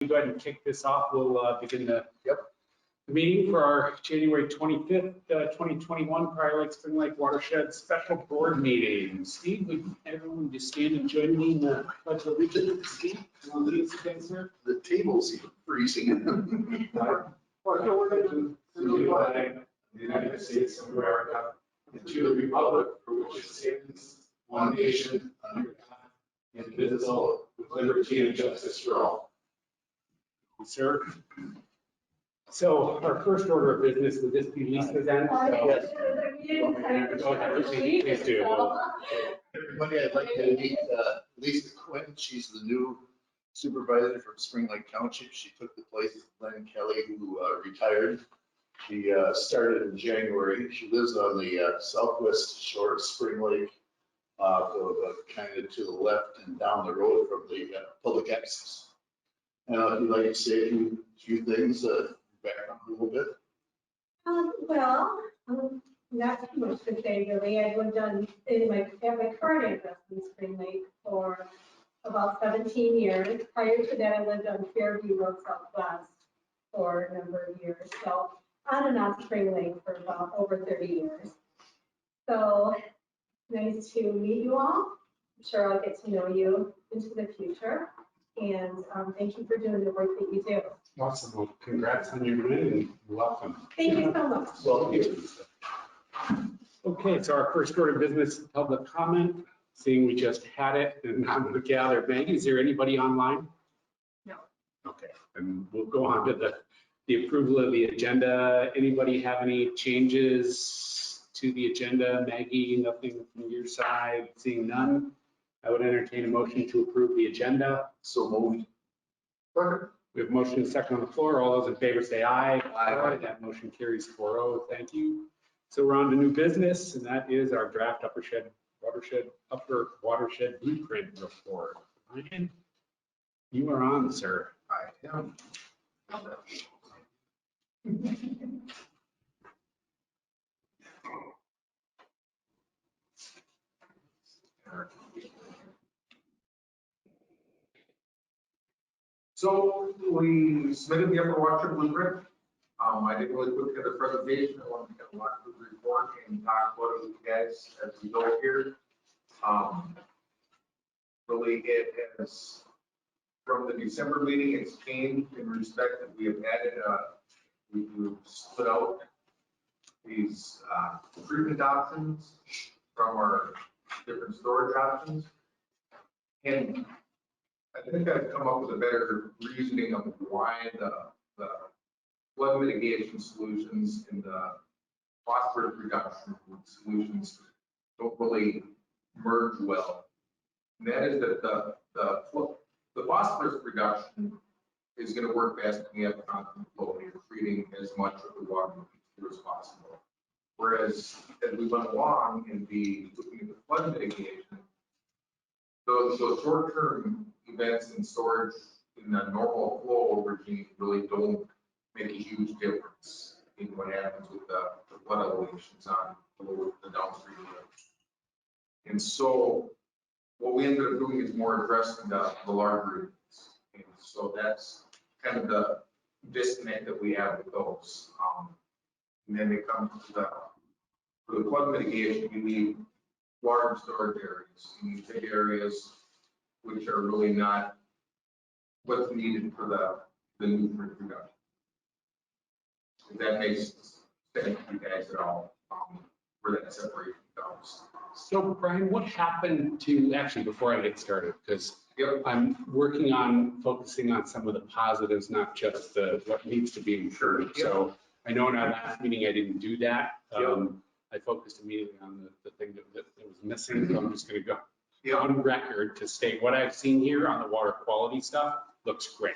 Go ahead and kick this off. We'll begin the meeting for our January 25th, 2021 Prior Lake Spring Lake Watershed Special Board Meeting. Steve, would everyone just stand and join me in the Pledge of Allegiance? Steve, you want to lead us again, sir? The tables seem freezing. Pledge allegiance to the flag of the United States of America and to the republic for which it stands, one nation, under God, indivisible, with liberty and justice for all. Sir. So our first order of business would this be Lisa then? Yes. Please do. Everybody, I'd like to meet Lisa Quinn. She's the new supervisor from Spring Lake Township. She took the place of Glenn Kelly, who retired. She started in January. She lives on the southwest shore of Spring Lake, kind of to the left and down the road from the public access. And if you'd like to say a few things, background a little bit. Not too much to say really. I've lived at my current address in Spring Lake for about 17 years. Prior to that, I lived on Fairview Road Southwest for a number of years. So on and off Spring Lake for about over 30 years. So nice to meet you all. I'm sure I'll get to know you into the future. And thank you for doing the work that you do. Awesome. Well, congrats on your win and welcome. Thank you so much. Well, okay, so our first order of business, public comment. Seeing we just had it and I'm going to gather. Maggie, is there anybody online? No. Okay, and we'll go on to the approval of the agenda. Anybody have any changes to the agenda? Maggie, nothing from your side? Seeing none, I would entertain a motion to approve the agenda. So moved. We have motion and second on the floor. All those in favor say aye. Aye. That motion carries 4-0. Thank you. So we're on to new business, and that is our draft Upper Watershed Blueprint report. Ryan, you are on, sir. I am. So we submitted the Upper Watershed Blueprint. I did really quick at the presentation. I wanted to kind of walk through the report and talk about it with you guys as we go here. Really, it has, from the December meeting, it's changed in respect that we have added, we've split out these treatment options from our different storage options. And I think I've come up with a better reasoning of why the flood mitigation solutions and the phosphorus reduction solutions don't really merge well. And that is that the phosphorus reduction is going to work best when you have a constant flow. You're treating as much of the water as possible. Whereas as we went along and be looking at the flood mitigation, those short-term events in storage in the normal flow regime really don't make a huge difference in what happens with the flood elevations on the downstream roads. And so what we ended up doing is more addressing the larger events. And so that's kind of the disconnect that we have with those. And then it comes to for the flood mitigation, you need large storage areas. You need big areas which are really not what's needed for the nutrient reduction. If that makes sense to you guys at all, where that separation comes. So Brian, what happened to, actually, before I get started, because Yep. I'm working on focusing on some of the positives, not just what needs to be ensured. Yep. So I know in our last meeting, I didn't do that. Yep. I focused immediately on the thing that was missing. So I'm just going to go Yep. on record to state what I've seen here on the water quality stuff looks great.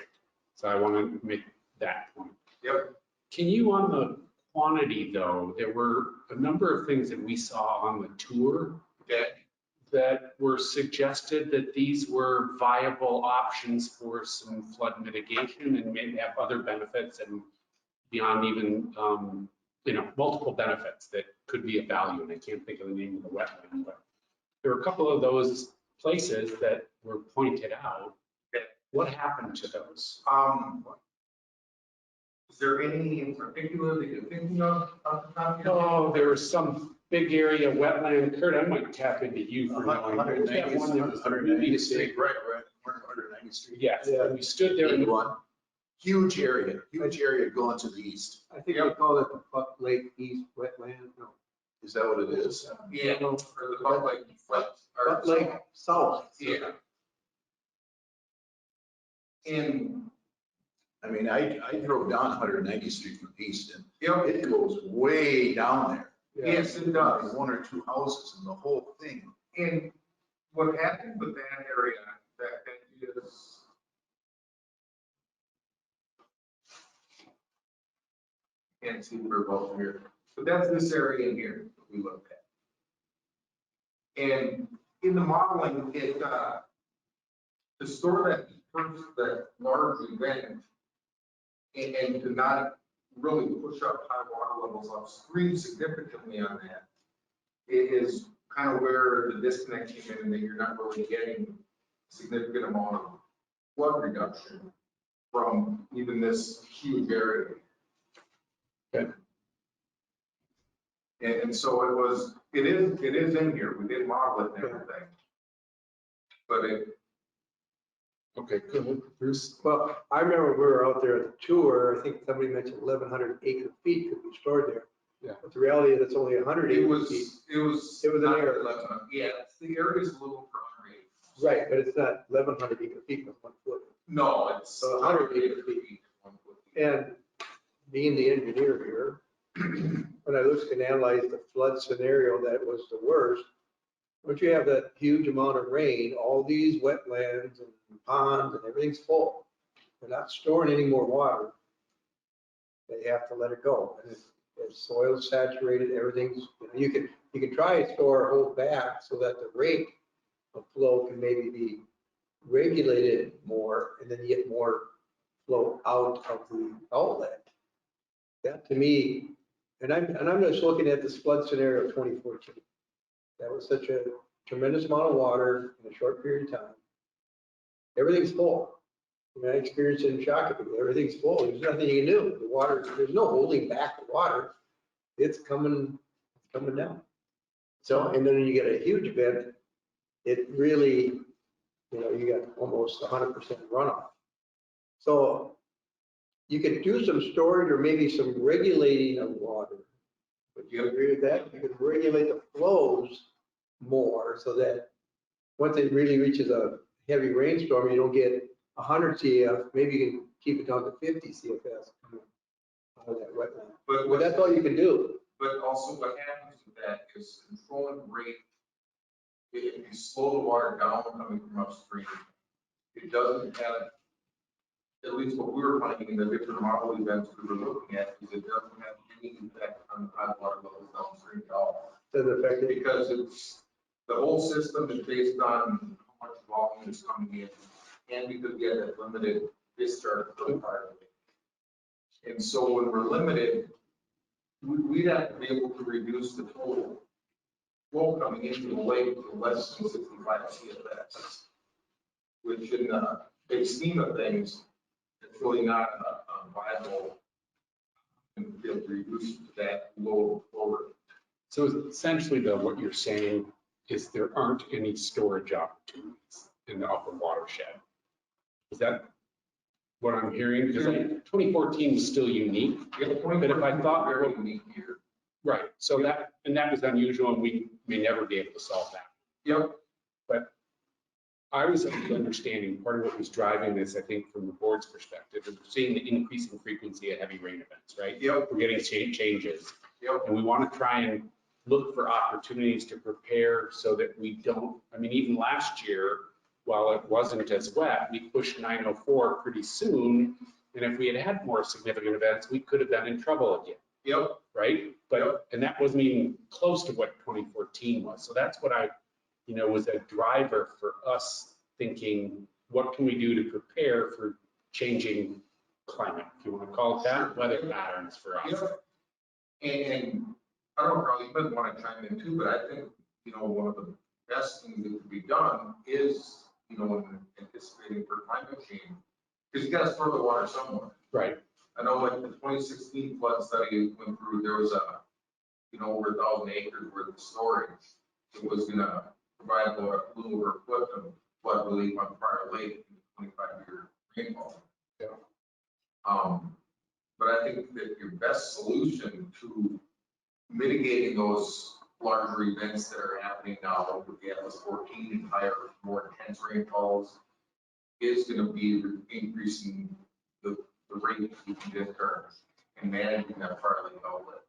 So I want to make that point. Yep. Can you, on the quantity though, there were a number of things that we saw on the tour Okay. that were suggested that these were viable options for some flood mitigation and maybe have other benefits and beyond even, multiple benefits that could be of value. And I can't think of the name of the wetland, but there were a couple of those places that were pointed out What happened to those? Is there any in particular that you're thinking of off the top of your head? Oh, there was some big area wetland. Kurt, I might tap into you for knowing. There was that one that was really 190th Street, big. right, 190th Street. Yes, and we stood there and Big one. Huge area going to the east. I think they call it the Buck Lake East Wetland, no, Is that what it is? Yeah, for the Buck Lake flood. or- Buck Lake South. Yeah. And, I mean, I drove down 190th Street from the east and yep, it goes way down there. yes, it does. One or two houses and the whole thing. And what happened with that area, that is. Can't see very well from here, but that's this area in here that we looked at. And in the modeling, it, to store that first, that large event and to not really push up high water levels upstream significantly on that, it is kind of where the disconnect came in, and that you're not really getting a significant amount of flood reduction from even this huge area. Okay. And so it is in here, we did model it and everything. But it, okay, good. Bruce? Well, I remember we were out there at the tour, I think somebody mentioned 1,100 acre feet could be stored there. Yeah. But the reality is it's only 100 it acre was, feet. it was. It was an not area. 11, yeah, the area's a little primary. Right, but it's not 1,100 acre feet with 1 foot. No, it's. So 100 acre feet. And being the engineer here, when I looked and analyzed the flood scenario that was the worst, once you have that huge amount of rain, all these wetlands and ponds and everything's full. They're not storing any more water. They have to let it go. And if soil's saturated, everything's, you can try and store, hold back so that the rate of flow can maybe be regulated more, and then you get more flow out of the outlet. That to me, and I'm just looking at this flood scenario of 2014. That was such a tremendous amount of water in a short period of time. Everything's full. I mean, I experienced it in Shakopee. Everything's full. There's nothing you can do. The water, there's no holding back the water. It's coming down. So, and then you get a huge event, it really, you got almost 100% runoff. So you could do some storage or maybe some regulating of water. Would you agree with that? You could regulate the flows more so that once it really reaches a heavy rainstorm, you don't get 100 CF, maybe you can keep it down to 50 CFS out of that wetland. But that's all you can do. But also what happens with that is controlling rate. If you slow the water down coming from upstream, it doesn't have, at least what we were finding in the different model events we were looking at, is it doesn't have any effect on the high water levels downstream at all. Doesn't affect it. Because it's, the whole system is based on how much volume is coming in, and because we have that limited discharge for part of it. And so when we're limited, we'd have to be able to reduce the total flow coming into the lake to less than 65 CFS, which in the big scheme of things, it's really not a viable and be able to reduce that low flow rate. So essentially though, what you're saying is there aren't any storage opportunities in the upper watershed. Is that what I'm hearing? Because 2014 was still unique. Yeah, But if I thought, very unique here. right, so that was unusual and we may never be able to solve that. Yep. I was of the understanding, part of what was driving this, I think, from the board's perspective, is seeing the increasing frequency of heavy rain events, right? Yep. We're getting changes. Yep. And we want to try and look for opportunities to prepare so that we don't, I mean, even last year, while it wasn't as wet, we pushed 904 pretty soon. And if we had had more significant events, we could have been in trouble again, Yep. right? But, and that wasn't even close to what 2014 was. So that's what was a driver for us thinking, what can we do to prepare for changing climate, if you want to call it that, weather patterns for us. Yep. And I don't know, Carl, you might want to chime in too, but I think, one of the best things that could be done is, in anticipating for climate change. Because you gotta store the water somewhere. Right. I know like the 2016 flood study went through, there was over 1,000 acres worth of storage. It was gonna provide a little over a foot of flood relief on Prior Lake in 25-year rainfall. Yeah. But I think that your best solution to mitigating those larger events that are happening now with the Atlas 14 and higher, more intense rainfalls is going to be increasing the rate you can discharge and managing that Prior Lake outlet.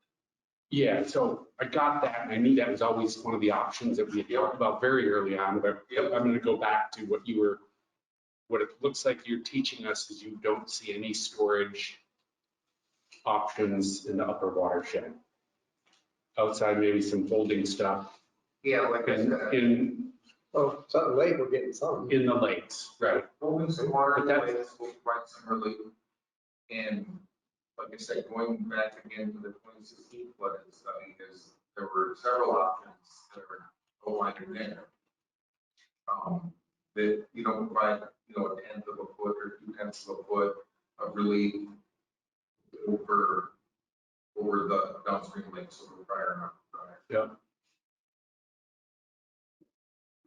Yeah, so I got that, and I knew that was always one of the options that we had talked about very early on, but I'm going to go back to what it looks like you're teaching us is you don't see any storage options in the upper watershed. Outside maybe some folding stuff Yeah, like I said, in Oh, Sutton Lake, we're getting some. the lakes, right? holding some water in the But lakes will provide some relief. And like I said, going back again to the 2016 flood study, there were several options that are outlined in there. That provide a 1/10 of a foot or 2/10 of a foot of relief over the downstream lakes over Prior. Yeah.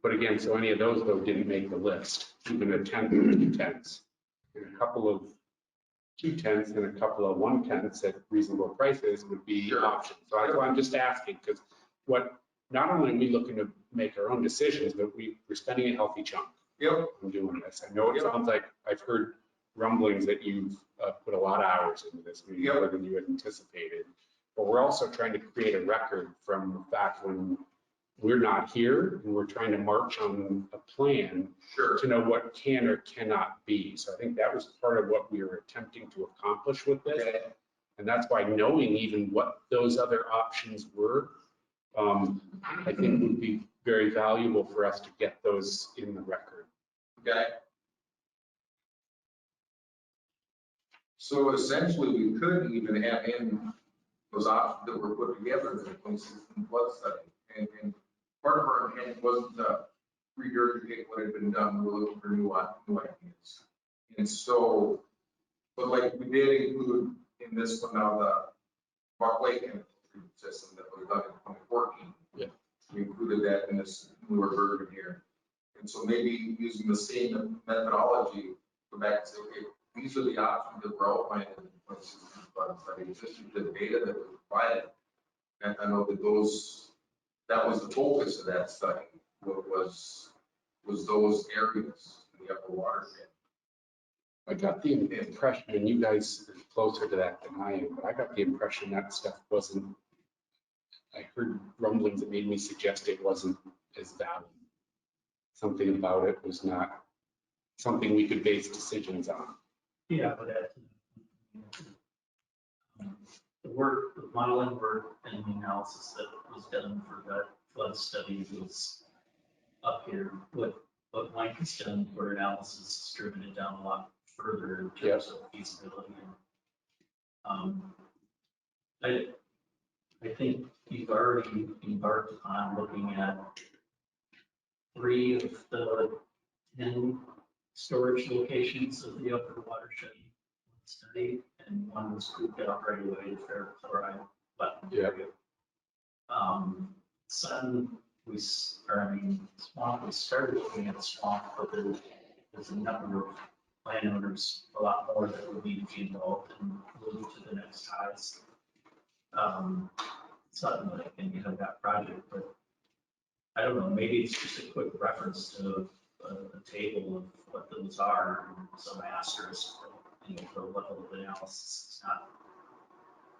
But again, so any of those though didn't make the list, even a 10th or 2/10. And a couple of 2/10 and a couple of 1/10 at reasonable prices would be Sure. options. So that's why I'm just asking, because not only are we looking to make our own decisions, but we're spending a healthy chunk Yep. on doing this. I know it sounds like I've heard rumblings that you've put a lot of hours into this, maybe Yep. more than you had anticipated. But we're also trying to create a record from back when we're not here, and we're trying to march on a plan Sure. to know what can or cannot be. So I think that was part of what we were attempting to accomplish with this. Okay. And that's why knowing even what those other options were, I think would be very valuable for us to get those in the record. Okay. So essentially, we could even have in those options that were put together in the 2016 flood study. And part of our intent wasn't to regurgitate what had been done. We were looking for new ideas. And so, but like we did include in this one now the Buck Lake system that was done in 2014. Yeah. We included that in this newer version here. And so maybe using the same methodology, go back and say, okay, these are the options that were outlined in the 2016 flood study. This is the data that was provided. And I know that that was the focus of that study, was those areas in the upper watershed. I got the impression, and you guys are closer to that than I am, but I got the impression that stuff wasn't, I heard rumblings that made me suggest it wasn't as valid. Something about it was not something we could base decisions on. Yeah, but the work, the modeling work and the analysis that was done for that flood study was up here. What Mike has done for analysis has driven it down a lot further in terms of feasibility. I think you've already embarked on looking at 3 of the 10 storage locations of the upper watershed study, and 1 was scooped out right away, the ferric chloride wetland area. Sutton, Swamp, we started looking at Swamp, but there's a number of landowners, a lot more that would need to be involved and move to the next highest. Sutton, like, and you have that project, but I don't know, maybe it's just a quick reference to a table of what those are, and some asterisk, the level of analysis is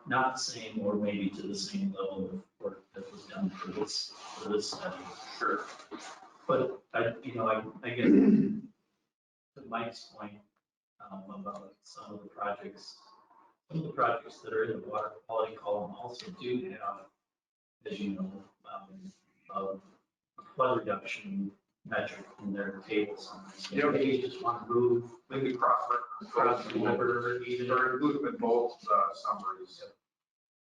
not the same, or maybe to the same level of work that was done for this study. Sure. But I guess to Mike's point about some of the projects that are in the water quality column also do have, as you know, a flood reduction metric in their tables. So maybe you just want to move Maybe across the river, even. or include them in both summaries.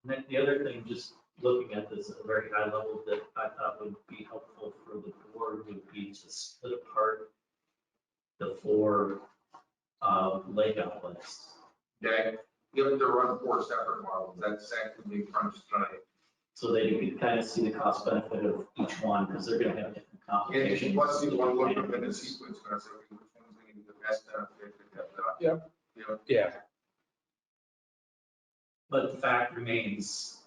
And then the other thing, just looking at this at a very high level, that I thought would be helpful for the board would be to split apart the 4 lake outlets. Okay, you have to run 4 separate models. That's actually being crunched tonight. So that you can kind of see the cost benefit of each one, because they're gonna have different And complications. plus, you want to look at them in a sequence, going to say, okay, which one's going to be the best benefit? Yep. You know, Yeah, But the fact remains,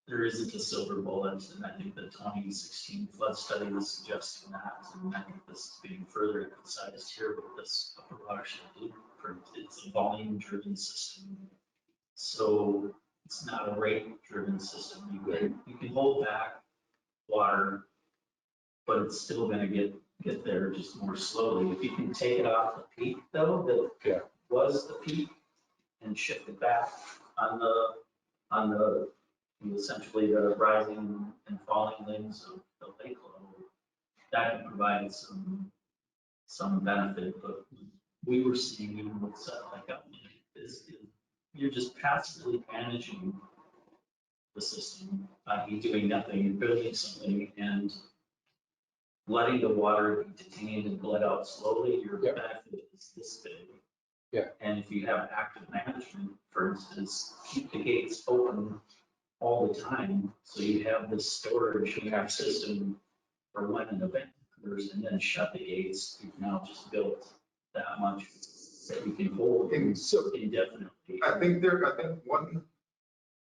there isn't a silver bullet, and I think the 2016 flood study was suggesting that, and I think this is being further emphasized here with this Upper Watershed Blueprint. It's a volume-driven system. So it's not a rate-driven system. You can hold back water, but it's still gonna get there just more slowly. If you can take it off the peak though, Yeah. that was the peak, and shift it back on the essentially the rising and falling lanes of the lake level, that can provide some benefit, but we were seeing even with like up is you're just passively managing the system, you doing nothing, you're building something and letting the water be detained and bled out slowly, your Yep. benefit is this big. Yeah. And if you have active management, for instance, keep the gates open all the time, so you have this storage in your system for when an event occurs, and then shut the gates, you've now just built that much that you can hold And so indefinitely. I think one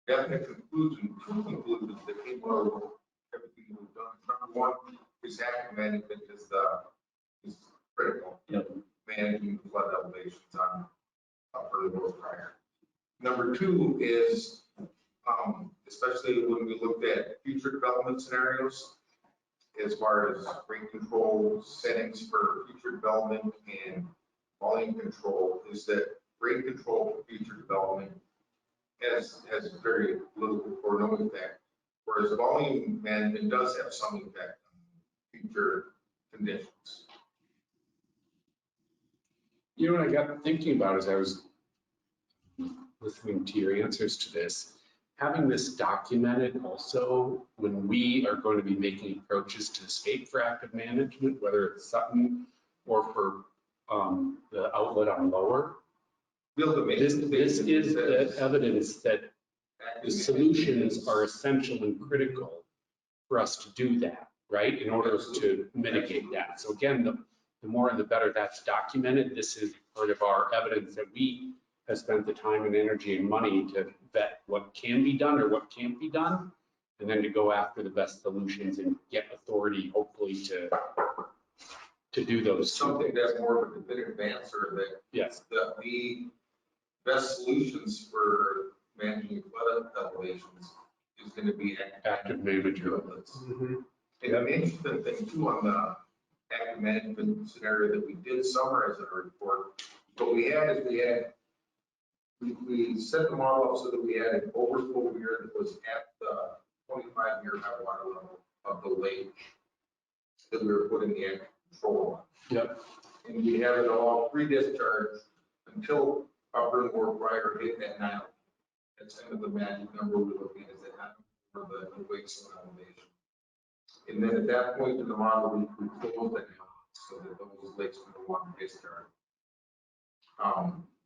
definite conclusion, 2 conclusions that came out of everything we've done. Number 1 is active management is critical. Yep. Managing flood elevations on Upper Watershed. Number 2 is, especially when we looked at future development scenarios, as far as rate control settings for future development and volume control, is that rate control for future development has very little or no impact, whereas volume management does have some impact on future conditions. you know what I got thinking about as I was listening to your answers to this, having this documented also when we are going to be making approaches to the state for active management, whether it's Sutton or for the outlet on Lower. Build a This maintenance is station the that evidence that the says solutions are essential and critical for us to do that, right? In order to mitigate that. So again, the more and the better that's documented. This is part of our evidence that we have spent the time and energy and money to vet what can be done or what can't be done, and then to go after the best solutions and get authority, hopefully, to do those two something things. that's more of a definitive answer that Yes, the best solutions for managing flood elevations is going to be active management. Mhm. And an interesting thing too on the active management scenario that we did summarize in our report, what we had is we set the model up so that we had an overflow year that was at the 25-year high water level of the lake that we were putting the active control on. Yep. And we had it all pre-discharge until Upper and Watershed hit that 9. That's kind of the magic number we're looking at, is that 9 for the wasteland elevation. And then at that point in the model, we closed it down so that those lakes would no longer discharge.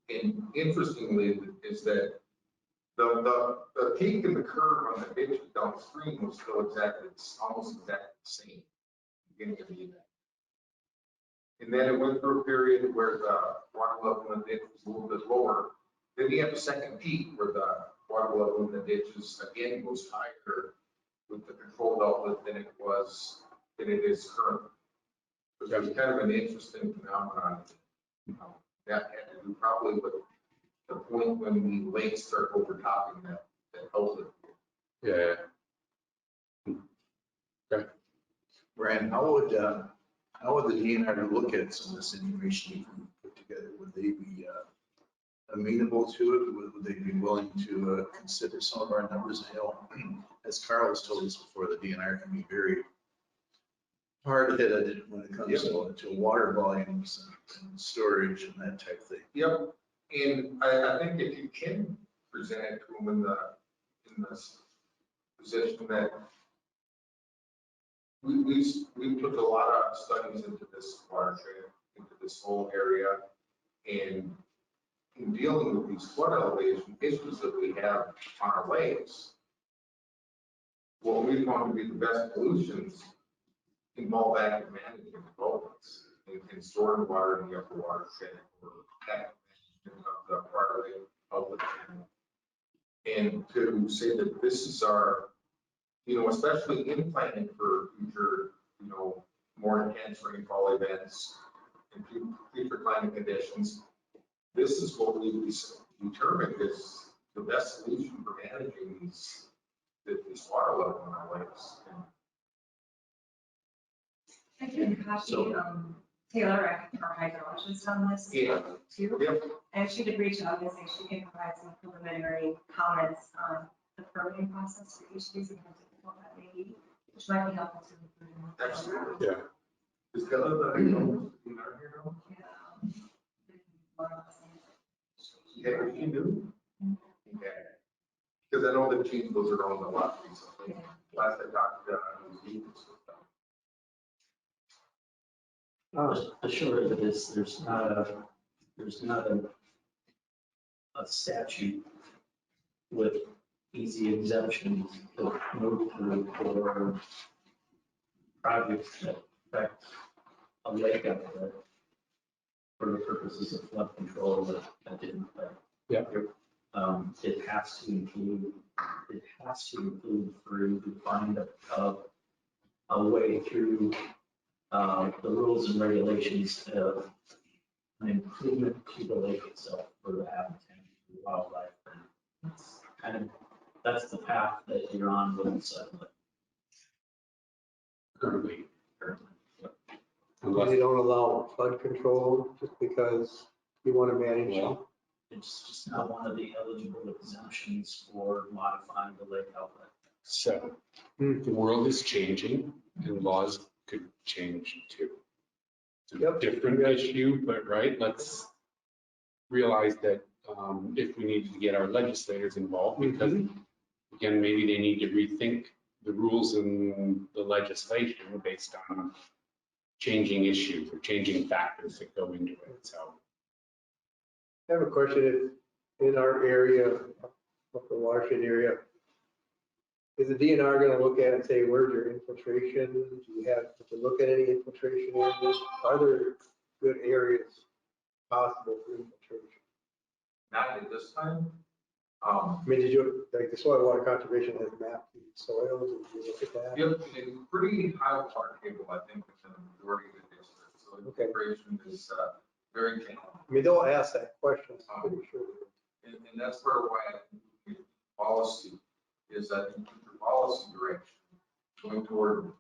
And interestingly is that the peak in the curve on the ditch downstream was still almost exactly the same beginning of the event. And then it went through a period where the water level in the ditch was a little bit lower. Then you have a second peak where the water level in the ditches again goes higher with the controlled outlet than it is currently. Which is kind of an interesting phenomenon. That had to do probably with the point when the lakes start overtopping that outlet. Yeah. Brian, how would the DNR look at some of this information you put together? Would they be amenable to it? Would they be willing to consider some of our numbers? I know, as Carl has told us before, the DNR can be very hard-headed when it comes to water volumes and storage and that type of thing. Yep, and I think if you can present it to them in this position that we put a lot of studies into this watershed, into this whole area. And in dealing with these flood elevation issues that we have on our lakes, what we found to be the best solutions involve active management developments and storing water in the upper watershed or active management of the prior lake public channel. And to say that this is our, especially in planning for future, more intense rainfall events and future climate conditions, this is what we determined is the best solution for managing this water level in our lakes. I can copy Taylor, our hydrologist, on this Yeah. too. Yep. And she did reach out and say she can provide some preliminary comments on the permitting process for each of these and how difficult that may be, which might be helpful to include in the. Absolutely. Yeah. Is Keller the in our here now? Yeah, we can do. Okay. Because I know they've changed those around a lot recently. Last I talked to them, The short of it is, there's not a statute with easy exemptions to move through for projects that affect a lake out there for the purposes of flood control that didn't. Yeah. It has to include through to find a way through the rules and regulations of an improvement to the lake itself for the habitat, for wildlife. And that's the path that you're on with the settlement Currently. currently. Unless, You don't allow flood control just because you want to manage. well, It's just not one of the eligible exemptions for modifying the lake outlet. so the world is changing and laws could change too. It's a Yep. different issue, but right, let's realize that if we need to get our legislators involved, because again, maybe they need to rethink the rules and the legislation based on changing issues or changing factors that go into it, so. I have a question. If in our area, Upper Watershed area, is the DNR going to look at and say, where's your infiltration? Do you have to look at any infiltration areas? Are there good areas possible for infiltration? not at this time. I mean, did you, like the soil water conservation has mapped the soils, did you look at that? Yep, it's pretty high water table, I think, in the majority of the districts. So Okay. integration is very challenging. I mean, they'll ask that question, I'm pretty sure. And that's part of why I think policy is that in future policy direction, going toward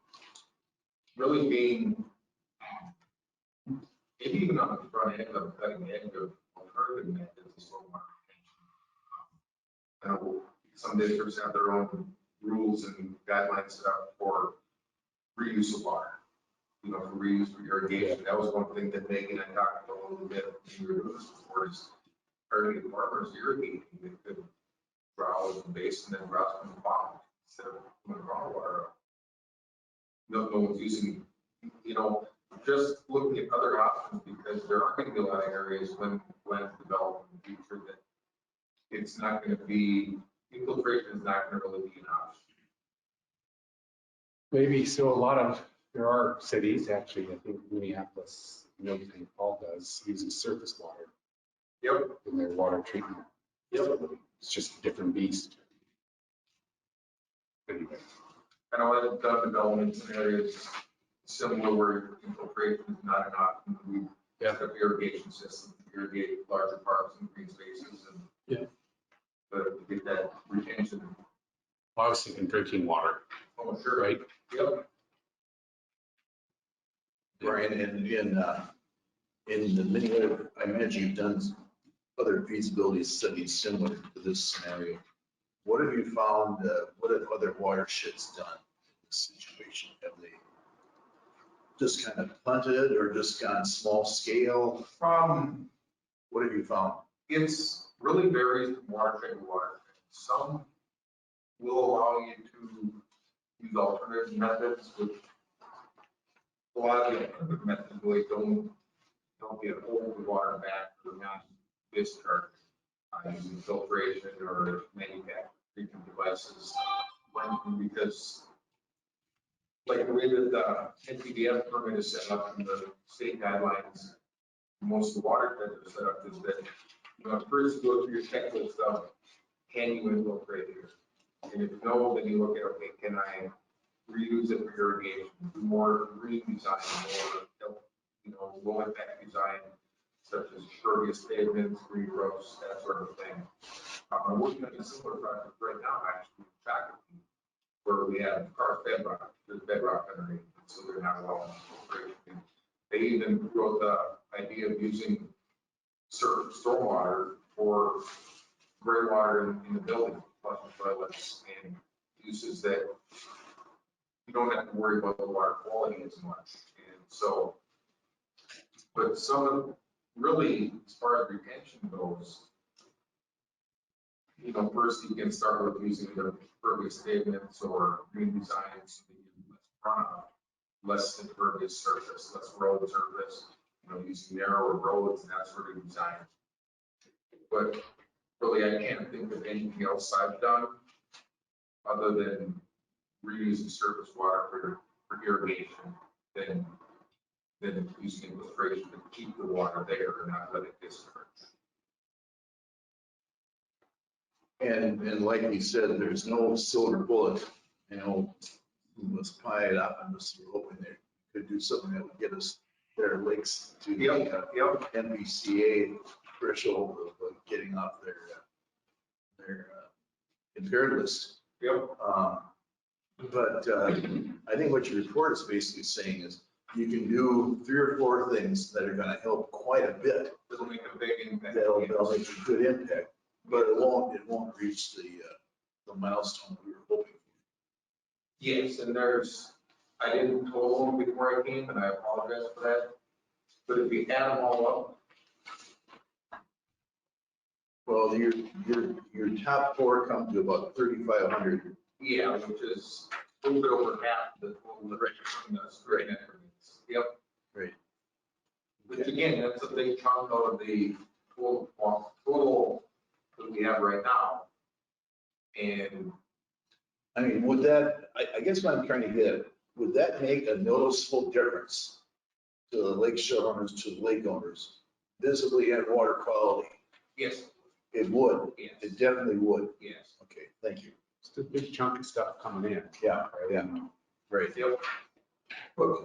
really being maybe even on the front end of cutting edge of alternative methods of stormwater retention. I know some districts have their own rules and guidelines set up for reuse of water, for reuse for irrigation. That was one thing that Megan and I talked about a little bit when we were doing this before is targeting farmers irrigating. They could draw in the basin and draw from the pond instead of putting groundwater up. No one's using, just looking at other options because there are going to be a lot of areas when developed in the future that it's not going to be, infiltration is not going to really be an option. Maybe, so there are cities, actually, I think Minneapolis, St. Paul does, uses surface water Yep. in their water treatment. facility. It's just a different beast. Anyway, I know I've done developments in areas similar where infiltration is not an option. We set up irrigation systems, to irrigate larger parks and green spaces and. Yeah. But to get that retention. I was thinking drinking water, Oh, sure. right? Yep. Brian, and in the many other, I imagine you've done other feasibility studies similar to this scenario. What have you found, what have other watersheds done in this situation? Have they just kind of punted or just gone small scale? What have you found? It's really varies from watershed to watershed. Some will allow you to use alternative methods, which a lot of the alternative methods really don't help you hold the water back or not discharge using filtration or manufactured treatment devices. Because like the way that the NPDF permit is set up in the state guidelines, most of the water tenders are set up is that, first you go through your checklist of, can you infiltrate here? And if no, then you look at, okay, can I reuse it for irrigation, do more green design, more, low impact design, such as impervious pavements, green roofs, that sort of thing. I'm working on a similar project right now, actually, in Shakopee, where we have karst bedrock, there's bedrock underneath, so they're not well infiltrated. They even wrote the idea of using stormwater for gray water in the building, flushing toilets, and uses that you don't have to worry about the water quality as much. And so, but some of, really, as far as retention goes, first you can start with using the impervious pavements or green designs, so you get less runoff, less impervious surface, less road surface, using narrower roads and that sort of design. But really, I can't think of anything else I've done other than reusing surface water for irrigation than using infiltration to keep the water there and not let it discharge. And like you said, there's no silver bullet, we must pie it up, and we're hoping they could do something that would get us their lakes to the NBCA threshold of getting off their impaired list. Yep. But I think what your report is basically saying is you can do 3 or 4 things that are going to help quite a bit. It'll make a big impact. They'll make a good impact, but it won't reach the milestone we were hoping for. Yes, and I didn't total them before I came, and I apologize for that. But if we add them all up, Well, your top 4 come to about 3,500. yeah, which is a little bit over half the total from the straight increments. Yep. Right. Which again, that's a big chunk of the total that we have right now. And I mean, would that, I guess what I'm trying to get at, would that make a noticeable difference to the lake shore owners, to the lake owners, visibly in water quality? yes, It would. yes, It definitely would. yes. Okay, thank you. It's a big chunk of stuff coming in. Yeah, yeah, right. Yep.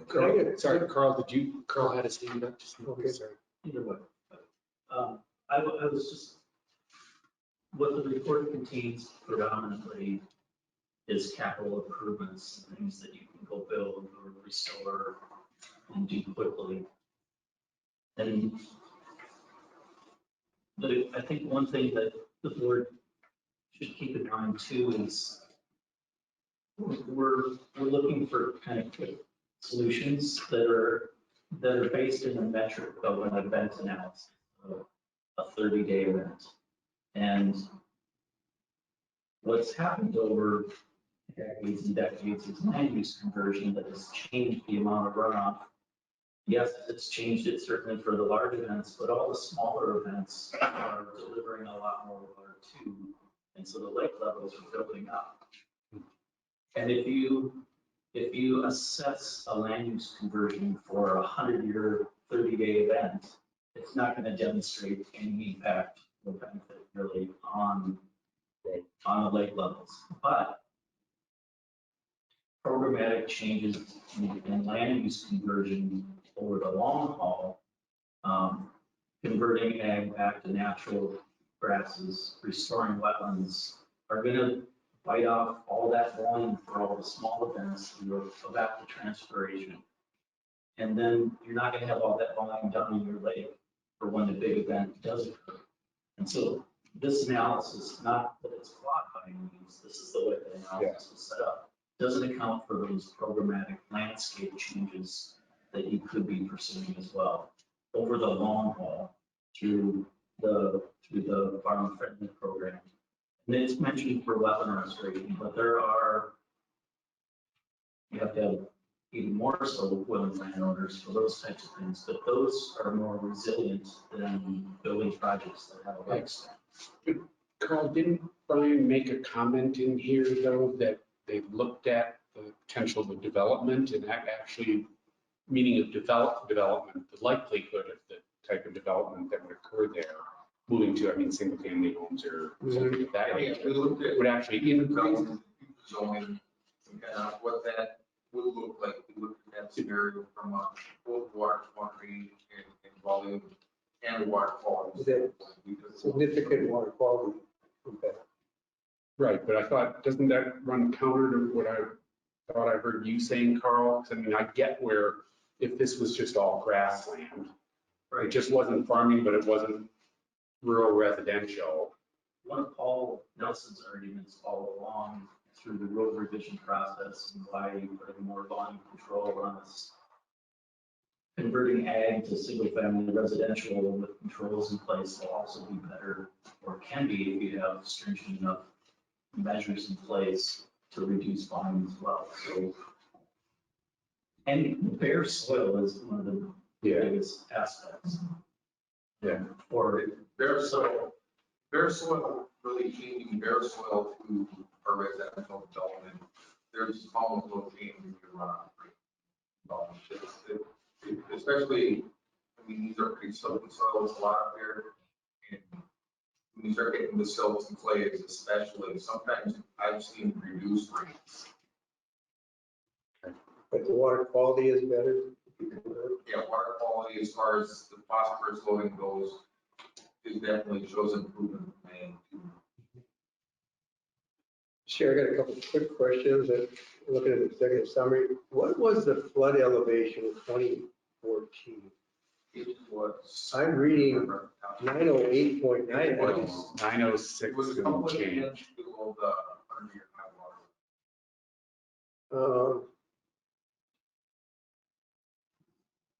Can I get, Sorry, Carl, Carl had his hand up? Just Okay. sorry. Either way. I was just, what the report contains predominantly is capital improvements, things that you can go build or restore and do quickly. And I think one thing that the board should keep in mind too is we're looking for kind of quick solutions that are based in a metric of an event analysis, of a 30-day event. And what's happened over decades and decades is land use conversion that has changed the amount of runoff. Yes, it's changed it certainly for the large events, but all the smaller events are delivering a lot more water too. And so the lake levels are building up. And if you assess a land use conversion for a 100-year, 30-day event, it's not going to demonstrate any impact or benefit really on the lake levels. But programmatic changes in land use conversion over the long haul, converting ag back to natural grasses, restoring wetlands, are going to bite off all that volume for all the small events through evapotranspiration. And then you're not going to have all that volume down in your lake for when the big event does occur. And so this analysis, not that it's flawed by any means, this is the way the analysis was set up, doesn't account for those programmatic landscape changes that you could be pursuing as well over the long haul through the farm friendly program. And it's mentioned for wetland restoration, but you have to have even more so willing landowners for those types of things, but those are more resilient than building projects that have a lifespan. Carl, didn't Brian make a comment in here though, that they looked at the potential of development and actually, meaning of development, the likelihood of the type of development that would occur there, moving to, I mean, single family homes or something of that Yeah, nature, we looked at would actually increase. zoning and what that would look like. We looked at that scenario from both water quantity and volume and water quality. Is that significant water quality impact? Right, but I thought, doesn't that run counter to what I thought I heard you saying, Carl? 'Cause I mean, I get where if this was just all grassland, it just wasn't farming, but it wasn't rural residential. One of Paul Nelson's arguments all along through the road revision process and why you put more volume control on this. Converting ag to single family residential with controls in place will also be better, or can be if you have stringent enough measures in place to reduce volume as well. So, and bare soil is one of the biggest aspects. Yeah. Or Bare soil, really changing bare soil to a residential development, there's almost no change in your runoff rate. Especially, I mean, these are pretty silty soils a lot up there. And when you start getting the silts and clays especially, sometimes I've seen reduced rates. But the water quality is better? Yeah, water quality as far as the phosphorus loading goes, it definitely shows improvement in May. Sure, I got a couple of quick questions. Looking at the executive summary, what was the flood elevation in 2014? It was. I'm reading 908.9. It Well, was- 906 It was a and couple of change. inches below the 100-year high water.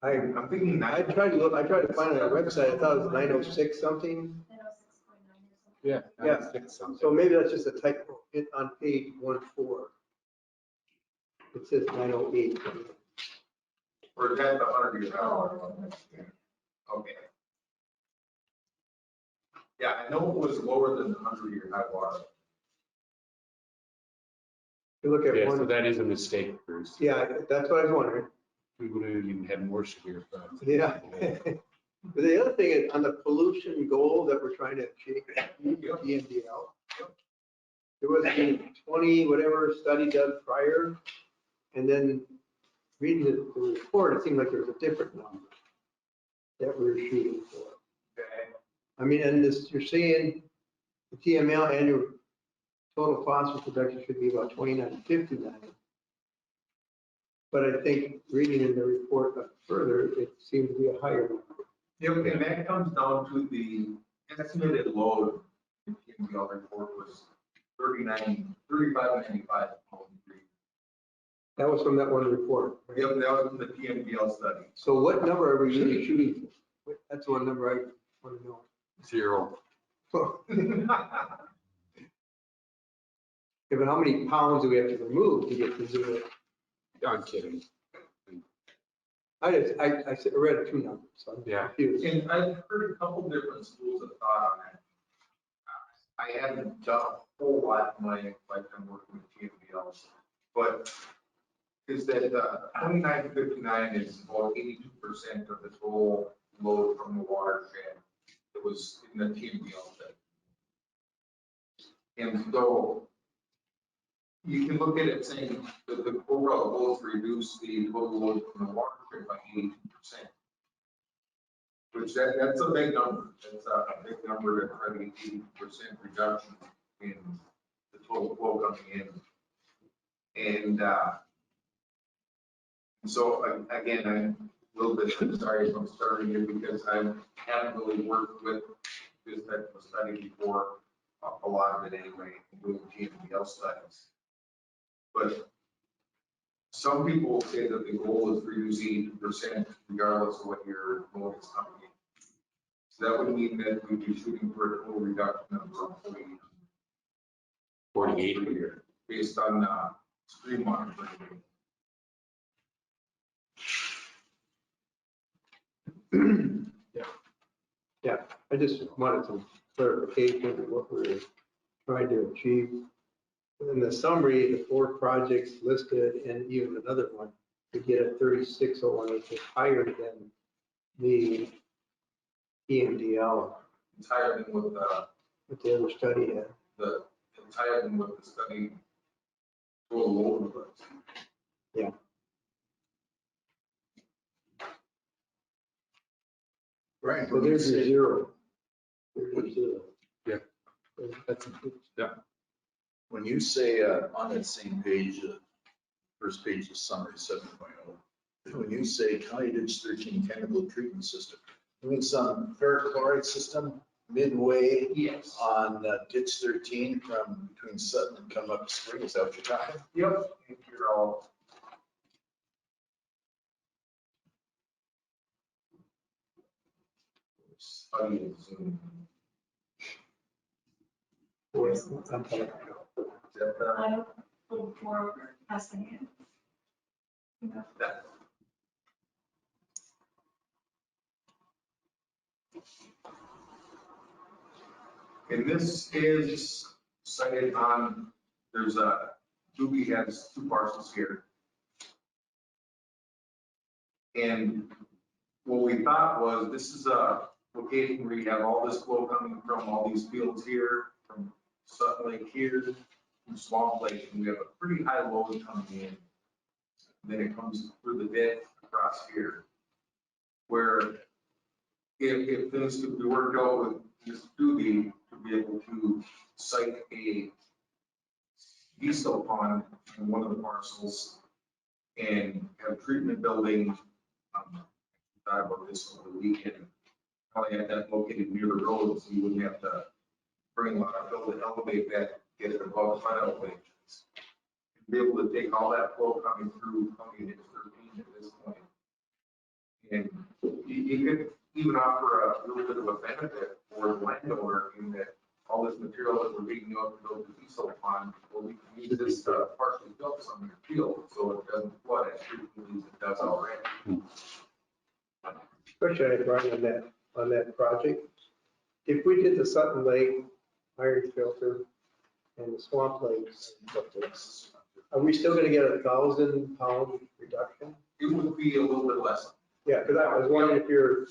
I'm thinking I tried to find it on our website. I thought it was 906 something. 906.9 or something. Yeah, Yeah. 906 something. So maybe that's just a typo on page 14. It says 908. Or is that the 100-year high water? Okay. Yeah, I know it was lower than the 100-year high water. You look at Yeah, so one, that is a mistake, Bruce. yeah, that's what I was wondering. We would have even had more severe floods. Yeah. But the other thing is on the pollution goal that we're trying to achieve, EMDL, there was a 20 whatever study done prior, and then reading the report, it seemed like there was a different number that we were shooting for. Okay. I mean, and this, you're saying the TML annual total phosphorus production should be about 2959. But I think reading in the report further, it seems to be a higher number. Yep, and that comes down to the estimated load in the PMDL report was 3595. That was from that one report. right? Yep, that was the PMDL study. So what number are we really shooting for? That's one number I want to know. 0. Yeah, but how many pounds do we have to remove to get to zero? I'm kidding. I read two numbers, so I'm Yeah. confused. And I've heard a couple different schools of thought on that. I haven't done a whole lot in my lifetime working with PMDL, but is that 2959 is about 82% of the total load from the watershed that was in the PMDL study. And so you can look at it saying that the overall goal is to reduce the total load from the watershed by 82%. Which that's a big number. That's a big number to try to get 80% reduction in the total flow coming in. And so again, I'm a little bit sorry if I'm starting here because I haven't really worked with this type of study before, a lot of it anyway, including PMDL studies. But some people will say that the goal is to reduce 80% regardless of what your load is coming in. So that would mean that we'd be shooting for a total reduction of roughly 48 here. based on stream monitoring. Yeah, I just wanted some clarification of what we're trying to achieve. In the summary, the 4 projects listed and even another one, to get a 3601, which is higher than the EMDL, It's higher than what what the other study had. it's higher than what the study total load was. Brian, So when you there's your say, zero. There's your zero. That's, yeah. when you say on that same page, first page of summary 7.0, when you say County Ditch 13 chemical treatment system, you mean some ferric chloride system midway Yes. on ditch 13 from between Sutton and come up to Spring? Is that what you're talking? Yep. If you're all. Studying Zoom. I'm sorry. I don't look for testing it. That. And this is cited on, there's a, Doobie has 2 parcels here. And what we thought was, this is a location where you have all this flow coming from all these fields here, from Sutton Lake here, from Swamp Lake, and we have a pretty high load coming in. Then it comes through the ditch across here. Where if things could be worked out with this Doobie to be able to site a diesel pond on one of the parcels and have treatment building, thought about this over the weekend. Probably had that located near the road, so you wouldn't have to bring a lot of fill to elevate that, get it above flood elevations. Be able to take all that flow coming through County Ditch 13 at this point. And you could even offer a little bit of a benefit for the landowner in that all this material that we're digging out to build the diesel pond, well, we can use this to partially fill some of your field, so it doesn't flood as frequently as it does already. Question I had, Brian, on that project. If we did the Sutton Lake iron filter and the Swamp Lakes, are we still gonna get 1,000 pound reduction? It would be a little bit less. Yeah, because I was wondering if you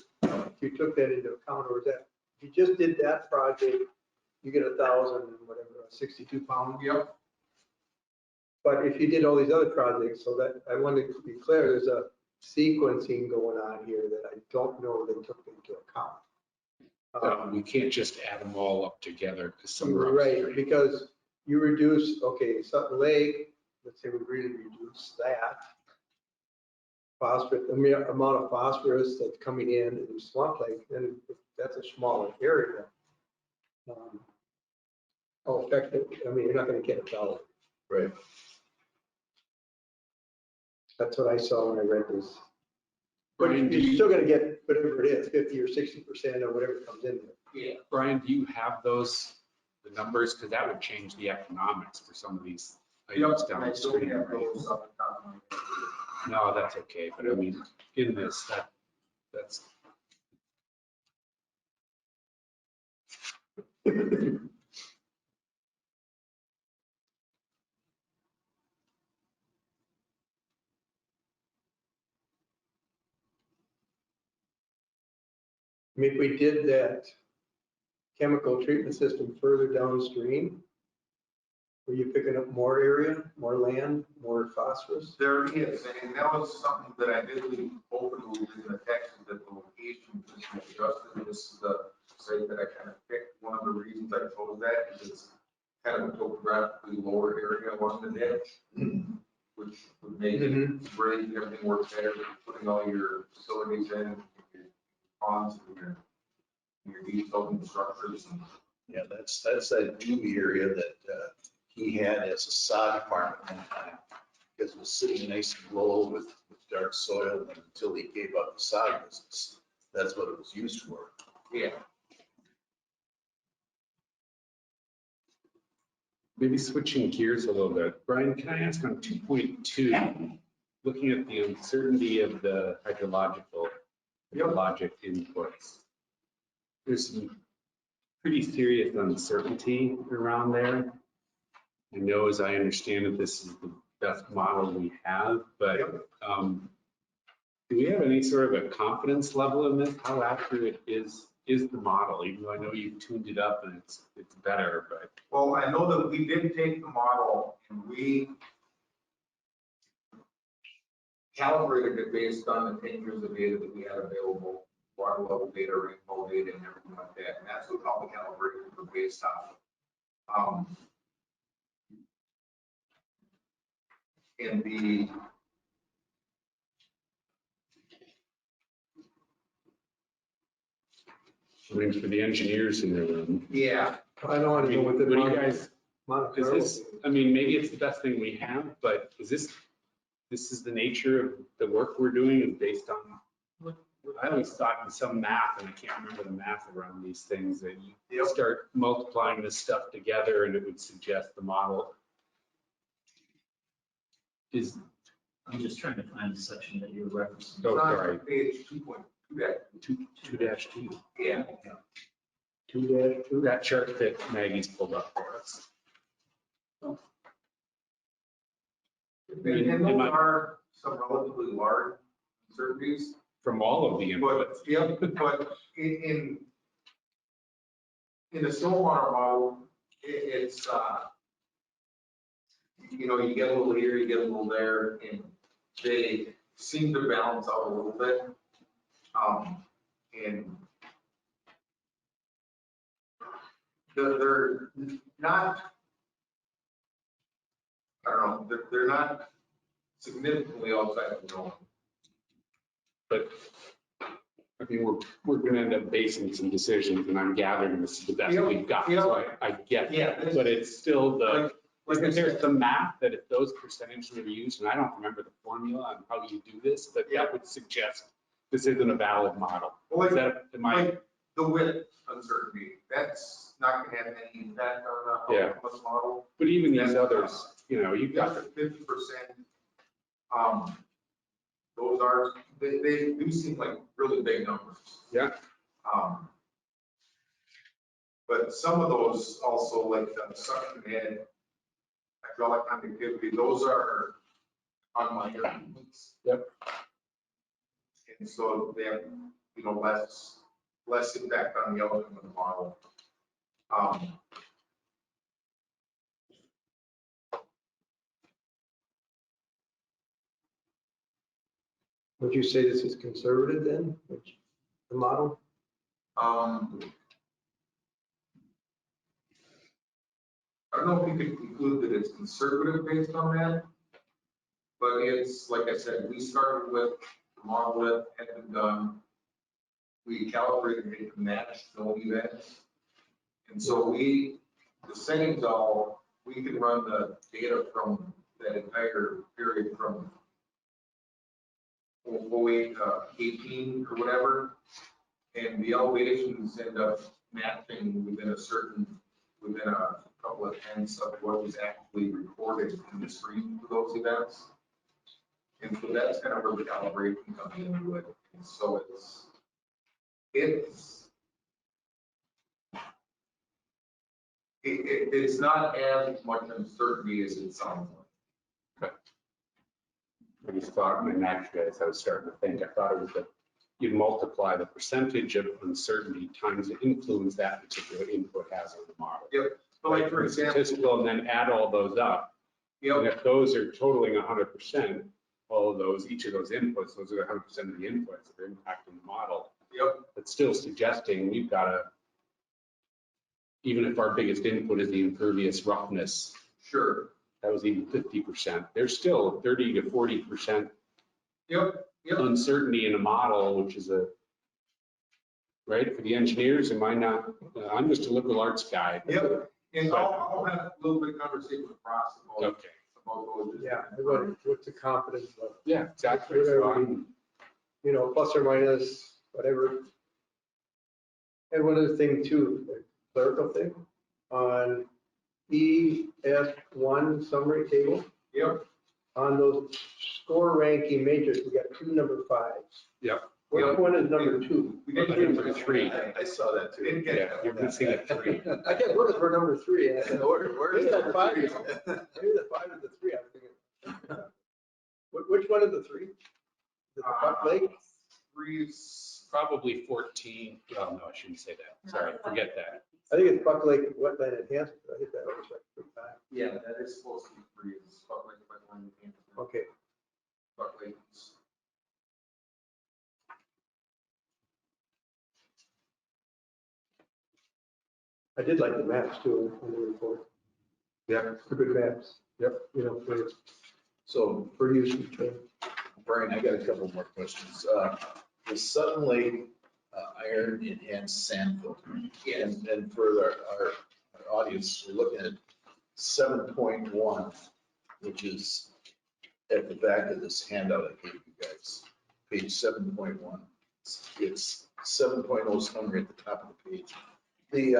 took that into account, or is that, if you just did that project, you get 1,000, whatever, 62 pound? Yep. But if you did all these other projects, so that, I wanted to be clear, there's a sequencing going on here that I don't know that took into account. We can't just add them all up together because some are Right, upstream. because you reduce, okay, Sutton Lake, let's say we really reduce that. Phosphorus, amount of phosphorus that's coming in Swamp Lake, then that's a smaller area. How effective, I mean, you're not gonna get 1,000. Right. That's what I saw when I read this. But Brian, do you're you, still gonna get whatever it is, 50 or 60% or whatever comes in there. Yeah. Brian, do you have those, the numbers? Because that would change the economics for some of these items Yep, I don't downstream, have right? those off the top of my head. No, that's okay, but I mean, in this, that's, I mean, if we did that chemical treatment system further downstream, were you picking up more area, more land, more phosphorus? There is, and that was something that I did leave open a little bit in the text, that the location was adjusted. This is the site that I kind of picked. One of the reasons I chose that is it's kind of a topographically lower area along the ditch, which would make it great, everything works better, putting all your facilities in, your ponds, and your deep open structures. And Yeah, that's that Doobie area that he had as a sod farm at one time, because it was sitting nice and low with dark soil, and until he gave up the sod business. That's what it was used for. yeah, maybe switching gears a little bit. Brian, can I ask on 2.2, looking at the uncertainty of the hydrological, the logic inputs. There's some pretty serious uncertainty around there. I know, as I understand it, this is the best model we have, but do we have any sort of a confidence level in this? How accurate is the model? Even though I know you've tuned it up and it's better, but. Well, I know that we did take the model and we calibrated it based on the 10 years of data that we had available, water level data, rainfall data, and everything like that. And that's what all the calibrations were based on. And I mean, for the engineers in the room. yeah, I don't want to go with the. What do you guys, Monticello. is this, I mean, maybe it's the best thing we have, but is this is the nature of the work we're doing is based on, I always thought in some math, and I can't remember the math around these things, that you start multiplying this stuff together and it would suggest the model is. I'm just trying to find the section that you're referencing. Oh, it's on sorry. page 2.2. 2-2. Yeah. 2-2, that chart that Maggie's pulled up for us. And those are some relatively large uncertainties. From all of the inputs. But, yeah, but in the stormwater model, it's, you know, you get a little here, you get a little there, and they seem to balance out a little bit. And they're not, I don't know, they're not significantly outside of the norm. But I mean, we're going to end up basing some decisions, and I'm gathering this is the best we've got. So I get that, but it's still the, isn't there some math that if those percentages were used, and I don't remember the formula on how you do this, but that would suggest this isn't a valid model. Well, Is that, am I? like the width uncertainty, that's not going to have any impact on the outcome model. But even these others, you know, you've got. 50%. Those are, they do seem like really big numbers. Yeah. But some of those also, like the suction head, hydraulic conductivity, those are on minor inputs. Yep. And so they have, you know, less impact on the outcome of the model. Would you say this is conservative then, the model? I don't know if you could conclude that it's conservative based on that, but it's, like I said, we started with the model that had been done. We calibrated it to match known events. And so the settings all, we can run the data from that entire period from 08 to 18 or whatever. And the elevations end up matching within a couple of tenths of what was actually recorded in the stream for those events. And so that's kind of where the calibration comes into it. And so it's not as much uncertainty as it sounds like. I just thought, and actually, as I was starting to think, I thought it was that you'd multiply the percentage of uncertainty times the influence that particular input has on the model. Yep. So like for example, Statistical, and then add all those up. And yep, if those are totaling 100%, all of those, each of those inputs, those are 100% of the inputs that are impacting the model. yep, It's still suggesting we've got to, even if our biggest input is the impervious roughness, sure. that was even 50%. There's still 30 to 40% Yep, yep. uncertainty in a model, which is right for the engineers. Am I not? I'm just a liberal arts guy. Yep. And I'll have a little bit of conversation with Ross about Okay. those. Yeah, what's the confidence level? Yeah, exactly. Whatever So we- You know, plus or minus, whatever. And one other thing too, the clerical thing, on ES1 summary table, Yep, on those score ranking matrix, we got 2 number 5s. Yep. Which one is number 2? We didn't Number 3. I saw that too. Didn't get Yeah, it. you're missing a 3. I kept looking for number 3. I said, Where is maybe that that 5 three? is, maybe the 5 is the 3. I'm thinking. Which one is the 3? Is it the Buck Lake? Three's, Probably 14. Oh, no, I shouldn't say that. Sorry, forget that. I think it's Buck Lake Wetland Enhancement. I think that was like 5. yeah, that is supposed to be three. It's Buck Lake, Okay. Buck Lake's. I did like the maps too in the report. Yeah. They're good maps. Yep. You know, So for use. Brian, I got a couple more questions. The Sudden Lake iron enhanced sand filter. And for our audience, we're looking at 7.1, which is at the back of this handout I gave you guys, page 7.1. It's 7.0 summary at the top of the page.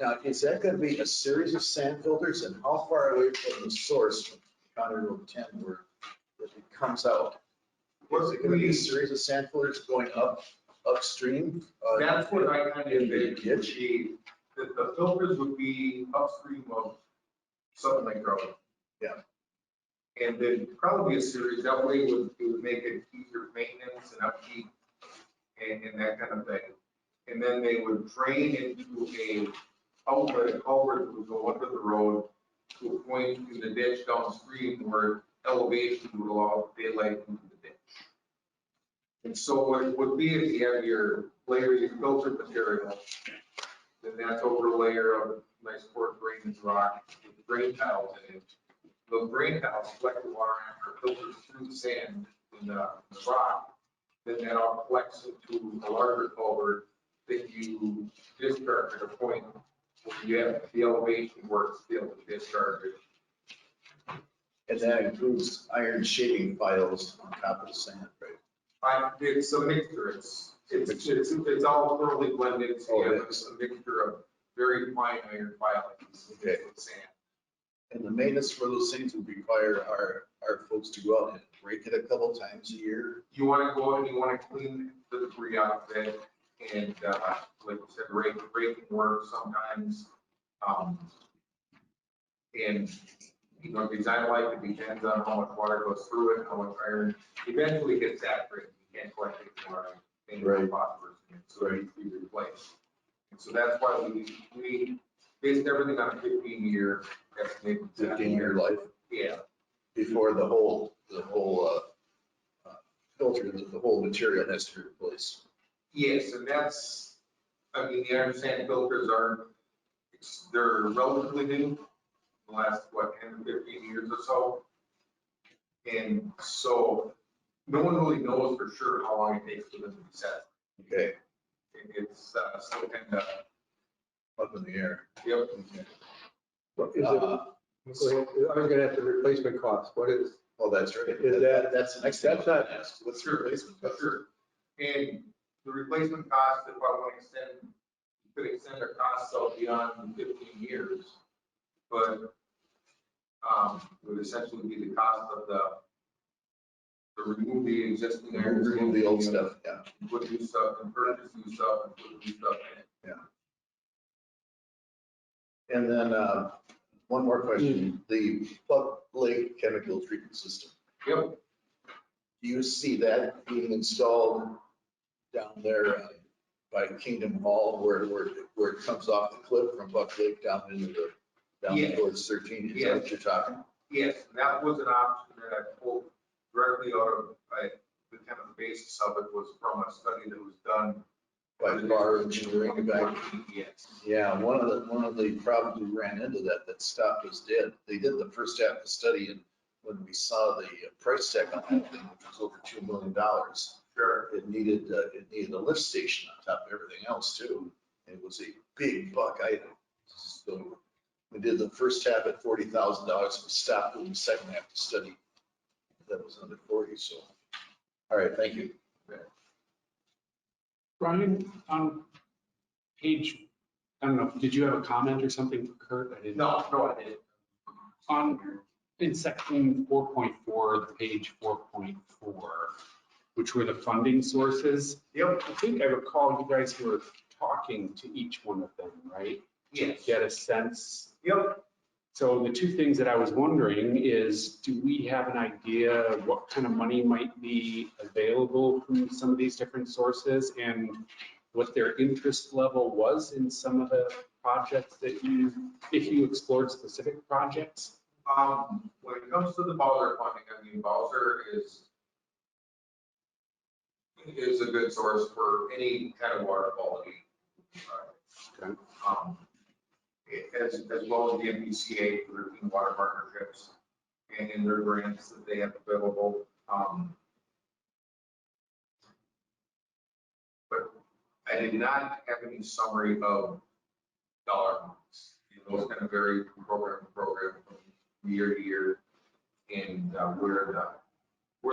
Now, is that going to be a series of sand filters, and how far away from the source from County Road 10 where it comes out? Is it going to be a series of sand filters going upstream? That's what I kind of in the envisioned. ditch? The filters would be upstream of Southern Lake Road. Yeah. And then probably a series, that way it would make it easier maintenance and upkeep and that kind of thing. And then they would drain into a outlet culvert that would go under the road to a point in the ditch downstream where elevation would allow daylight into the ditch. And so what it would be if you have your layer, your filter material, then that's over a layer of nice coarse drainage rock with drain tiles in it. Those drain tiles collect the water after it filters through the sand in the rock. Then that all collects into a larger culvert that you discharge at a point where you have the elevation works to be able to discharge it. And that includes iron shaping piles on top of the sand, right? It's a mixture, it's all thoroughly blended, so you have a mixture of very fine iron filings with sand. And the maintenance for those things would require our folks to go out and break it a couple times a year. You want to go out and you want to clean the debris out of it, and like you said, raking work sometimes. And, you know, design like it depends on how much water goes through it, how much iron, eventually gets saturated, you can't collect it water, and phosphorus, in it, so it needs to be replaced. And so that's why we based everything on a 15-year estimated. 15-year life. Yeah. Before the whole filter, the whole material has to be replaced. Yes, and that's, I mean, the iron sand filters they're relatively new, the last, 10 to 15 years or so. And so no one really knows for sure how long it takes for them to be set. Okay, It's still kind of, up in the air. yep. What is it? Go ahead. I was gonna ask the replacement cost. What is, Oh, that's right. Is that- That's the next thing. that's not- Asked. What's the replacement cost? Sure. And the replacement cost, if I want to could extend our costs out beyond 15 years, but would essentially be the cost of to remove the existing iron. Remove the old stuff, yeah. Put new stuff and purchase new stuff and put new stuff in it. And then one more question, the Buck Lake chemical treatment system. Yep. Do you see that being installed down there by Kingdom Hall where it comes off the cliff from Buck Lake down Yes. towards 13? Is that what you're talking? Yes, and that was an option that I pulled directly out of, the kind of basis of it was from a study that was done. By Bar Engineering back? Yes. Yeah, one of the problems we ran into that stopped us dead. They did the first half of the study, and when we saw the price tag on that thing, which was over $2 million, Sure. it needed a lift station on top of everything else too. It was a big buck item. So we did the first half at $40,000. We stopped doing the second half of the study. That was under 40. So, all right, thank you. Brian, on page, I don't know, did you have a comment or something, Kurt? I didn't. No, I didn't. In section 4.4, the page 4.4, which were the funding sources. Yep. I think I recall you guys were talking to each one of them, right? Yes. Get a sense. Yep. So the two things that I was wondering is, do we have an idea of what kind of money might be available from some of these different sources and what their interest level was in some of the projects that you, if you explored specific projects? When it comes to the Bowser funding, I mean, Bowser is a good source for any kind of water quality. Okay. As well as the MPCA for their clean water partnerships and their grants that they have available. But I did not have any summary of dollar amounts. Those kind of vary from program to program, from year to year, and where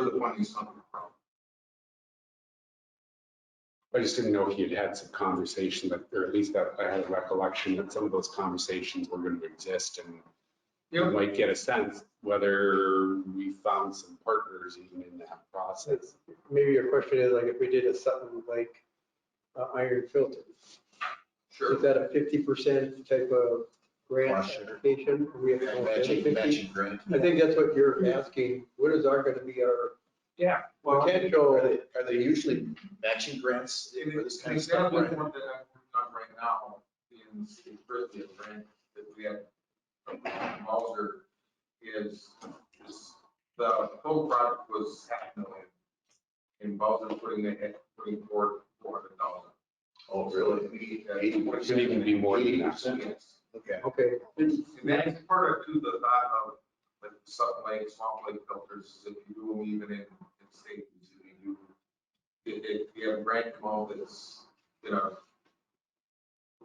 the funding's coming from. I just didn't know if you'd had some conversation that, or at least that I had a recollection that some of those conversations were going to exist, and you might get a sense whether we found some partners even in that process. Maybe your question is like if we did something like iron filter, Sure. is that a 50% type of grant Cost share. application? We have to go Matching 50? grant. I think that's what you're asking. What is our going to be our Yeah. potential? Are they usually matching grants for this kind of stuff? Exactly one that I'm working on right now in Berkeley, a grant that we have from Bowser is the whole project was $500,000. And Bowser putting forward 400,000. Oh, really? It should even be more than that. Yes. Okay. Okay, And that's part of too, the thought of like something like swamp lake filters, is if you do them even in states, if you do, if you have a grant amount that's,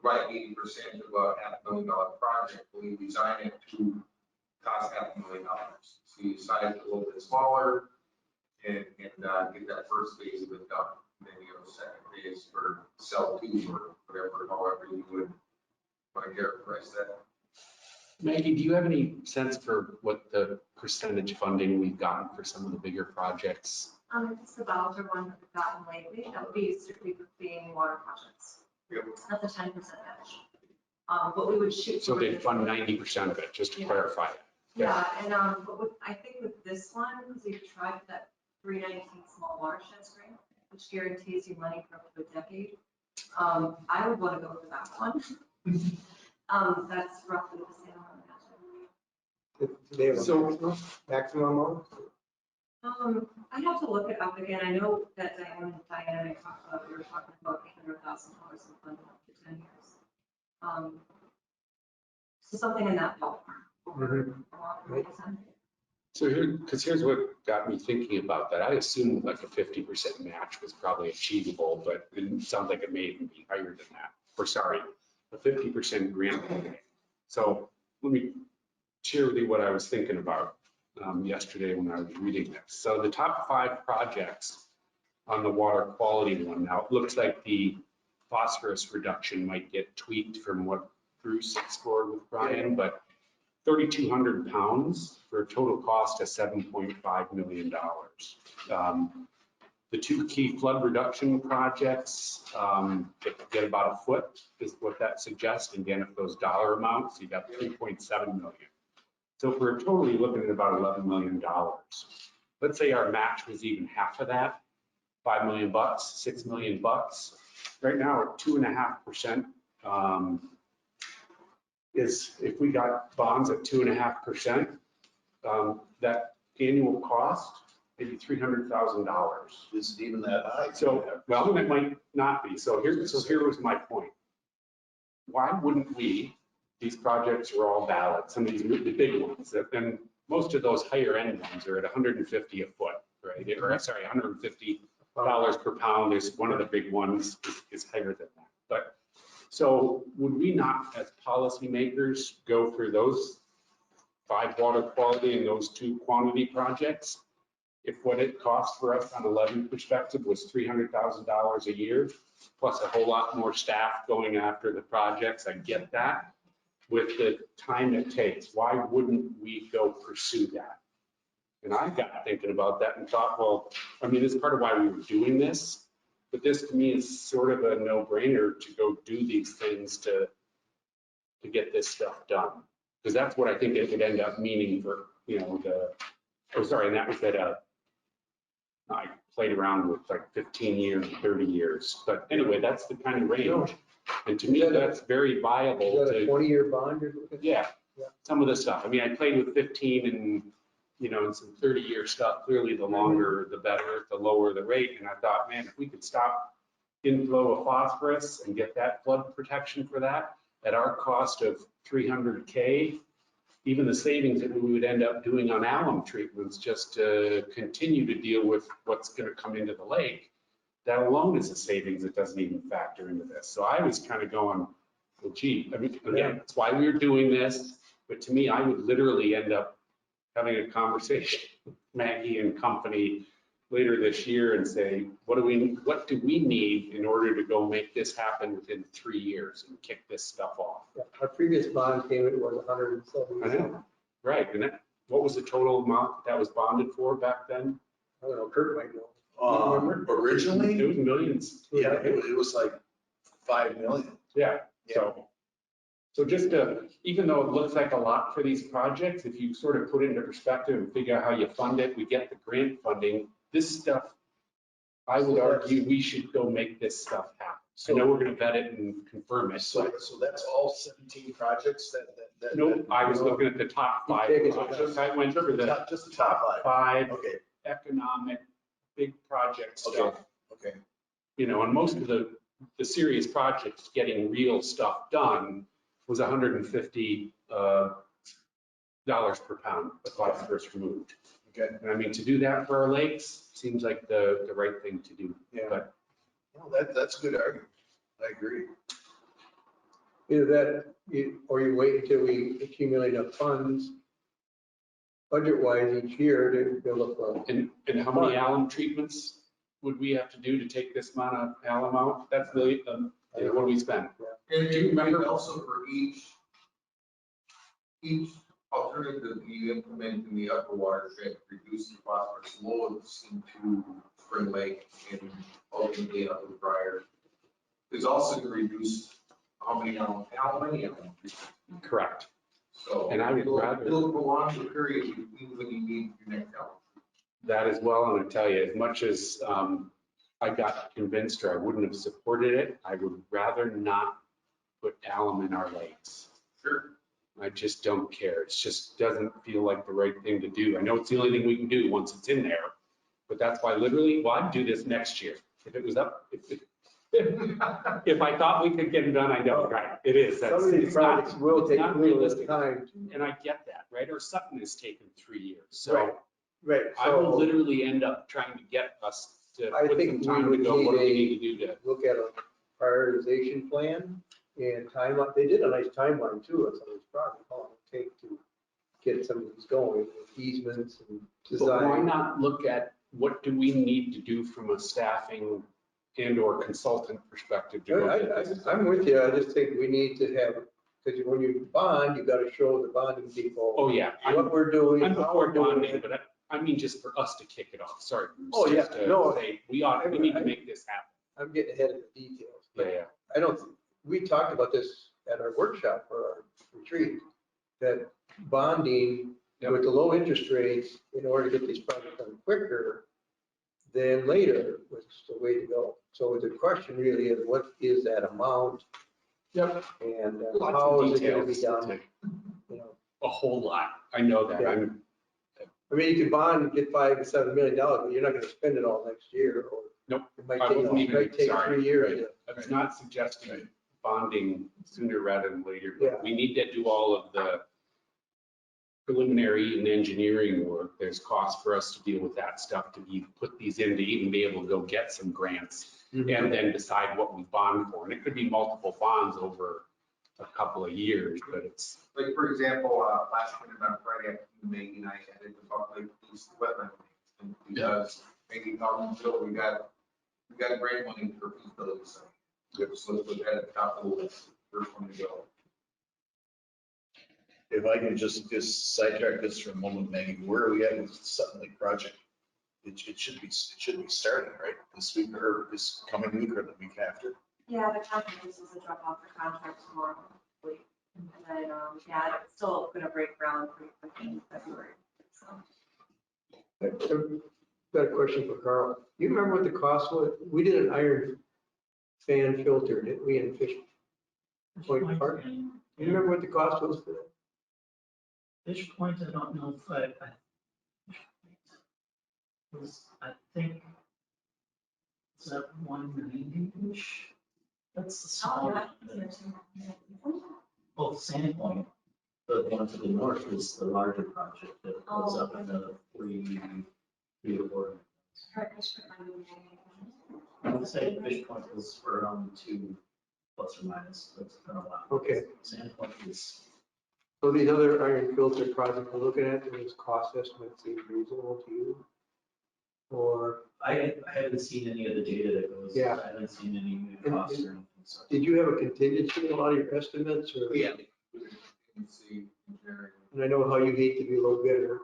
provide 80% of a $500,000 project, when you design it to cost $500,000. So you size it a little bit smaller and get that first phase of it done. Then you have a second phase for cell 2 or whatever, however you would want to characterize that. Maggie, do you have any sense for what the percentage funding we've gotten for some of the bigger projects? It's the Bowser one that we've gotten lately. That would be strictly for clean water projects. Yep. That's a 10% match. What we would shoot. So for they'd is- fund 90% of it, just to Yeah. clarify it. Yeah, and but I think with this one, because we've tried that 319 small watersheds grant, which guarantees you money for up to a decade, I would want to go for that one. That's roughly the same amount, I imagine. do they have So- a maximum amount? I have to look it up again. I know that Diane and I talked about, we were talking about $800,000 in funding up to 10 years. So something in that ballpark. So here's what got me thinking about that. I assumed like a 50% match was probably achievable, but it sounds like it may even be higher than that. Or sorry, a 50% grant. So let me share with you what I was thinking about yesterday when I was reading this. So the top 5 projects on the water quality one, now it looks like the phosphorus reduction might get tweaked from what Bruce explored with Brian, but 3,200 pounds for a total cost of $7.5 million. The 2 key flood reduction projects get about a foot is what that suggests. And again, if those dollar amounts, you got 3.7 million. So for a total, you're looking at about $11 million. Let's say our match was even half of that, $5 million, $6 million. Right now, at 2.5%, is if we got bonds at 2.5%, that annual cost maybe $300,000. Is it even that high? So, well, it might not be. So here was my point. Why wouldn't we? These projects are all valid. Some of these the big ones, and most of those higher end ones are at 150 a foot, right? Or sorry, $150 per pound. There's one of the big ones is higher than that. But so would we not, as policymakers, go for those 5 water quality and those 2 quantity projects? If what it cost for us on a levy perspective was $300,000 a year, plus a whole lot more staff going after the projects, I get that. With the time it takes, why wouldn't we go pursue that? And I got thinking about that and thought, well, I mean, it's part of why we were doing this. But this to me is sort of a no-brainer to go do these things to get this stuff done. Because that's what I think it would end up meaning for, and that was I played around with like 15 years, 30 years. But anyway, that's the kind of range. And to me, that's very viable Is that a to, 20-year bond you're looking at? yeah, Yeah. some of the stuff. I mean, I played with 15 and, and some 30-year stuff. Clearly, the longer, the better, the lower the rate. And I thought, man, if we could stop inflow of phosphorus and get that flood protection for that at our cost of $300K, even the savings that we would end up doing on alum treatments just to continue to deal with what's going to come into the lake, that alone is a savings that doesn't even factor into this. So I was kind of going, well, gee, I mean, again, that's why we were doing this. But to me, I would literally end up having a conversation with Maggie and company later this year and say, what do we need in order to go make this happen within 3 years and kick this stuff off? Yeah, our previous bond payment was $170. I know, right, and what was the total amount that was bonded for back then? I don't know, Kurt might know. It Originally, was millions. yeah, it was like 5 million. Yeah, so just even though it looks like a lot for these projects, if you sort of put it into perspective and figure out how you fund it, we get the grant funding, this stuff, I would argue we should go make this stuff happen. I know we're gonna vet it and confirm it, So, but so that's all 17 projects that. nope, I was looking at the top 5 Big as projects. I went for the Just the top 5. 5 Okay, economic, big project okay, stuff. okay. And most of the serious projects getting real stuff done was $150 per pound of phosphorus removed. Okay. And I mean, to do that for our lakes seems like the right thing to do. Yeah. But Well, that's a good argument. I agree. Either that, or you wait until we accumulate enough funds budget-wise each year to build up and how many alum treatments would we have to do to take this amount of alum out? That's the, what do we spend? And Do you remember- also for each alternative you implement in the upper watershed, reduce the phosphorus loads into Spring Lake and ultimately up the Briar, is also to reduce how many alum. Correct. So. And I would rather- It'll prolong the period between when you need your next alum. That as well, and I tell you, as much as I got convinced or I wouldn't have supported it, I would rather not put alum in our lakes. Sure. I just don't care. It just doesn't feel like the right thing to do. I know it's the only thing we can do once it's in there, but that's why literally, well, I'd do this next year. If it was up, if I thought we could get it done, I know, right, it is. Some of these projects will take a little bit of time. And I get that, right? Or Sutton has taken 3 years. Right. So Right. I will So literally end up trying to get us to I put some think time we to would go, what do we need need to do to? look at a prioritization plan and timeline. They did a nice timeline too on some of these projects, how long it take to get some of these going, with easements and But why design. not look at what do we need to do from a staffing and or consultant perspective to go get this? I'm with you. I just think we need to have, because when you bond, you got to show the bonding people Oh, yeah. what we're doing, I'm how before we're doing bonding, it. but I mean, just for us to kick it off. Sorry, Bruce. Oh, yeah. Just to No. say, we need to make this happen. I'm getting ahead of the details. but Yeah. I don't, we talked about this at our workshop for our retreat, that bonding Yep. with the low interest rates in order to get these projects done quicker than later was the way to go. So the question really is, what is that amount? Yep. And Lots how of is it going to be details. done? You know, A whole lot. I know that. Yeah. I mean, you could bond and get $5 to $7 million, but you're not going to spend it all next year, or Nope. it might I take, wasn't it even- might take sorry. 3 years. I was not suggesting bonding sooner rather than later. Yeah. We need to do all of the preliminary and engineering work. There's cost for us to deal with that stuff, to put these in, to even be able to go get some grants and then decide what we bond for. And it could be multiple bonds over a couple of years, but it's, Like, for example, last winter on Friday afternoon, Maggie and I added the Buckley East wetland. And because Maggie called Bill, we got grant money for feasibility study. Yep. So let's put that at the top of the list, first one to go. If I can just sidetrack this for a moment, Maggie, where are we at with the Sutton Lake project? It should be starting, right? This week or this coming week or the week after? Yeah, the contract, this is a drop off the contract tomorrow. hopefully. And then, yeah, it's still gonna break ground pretty quickly in February, so. Got a question for Carl. You remember what the cost was? We did an iron fan filter, didn't we, in Fish Point Park? You remember what the cost was for that? Fish Point, I don't know if I think, is that 190-ish? That's the small one. Well, Sandpoint, the one to the north is the larger project that goes up another 3 or 4. I would say Fish Point was around 2 plus or minus. That's been a lot. Okay. Sandpoint is, So these other iron filter projects we're looking at, those cost estimates seem reasonable to you? Or I haven't seen any of the data that goes, Yeah. I haven't seen any new costs or anything. So did you have a contingency in a lot of your estimates or? Yeah. See, engineering. And I know how you hate to be low bidder,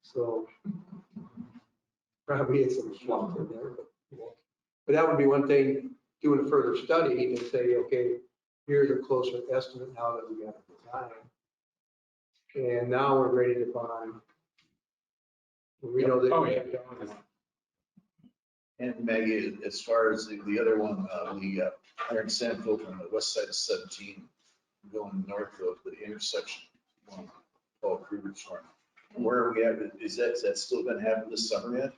so probably is some fluff in there, but that would be one thing, doing a further study and say, okay, here's a closer estimate now that we got a design. And now we're ready to buy. We know that. Oh, yeah. And Maggie, as far as the other one, the iron sand filter on the west side of 17, going north of the intersection, called Kruger's Farm. Where are we at? Is that still going to happen this summer yet?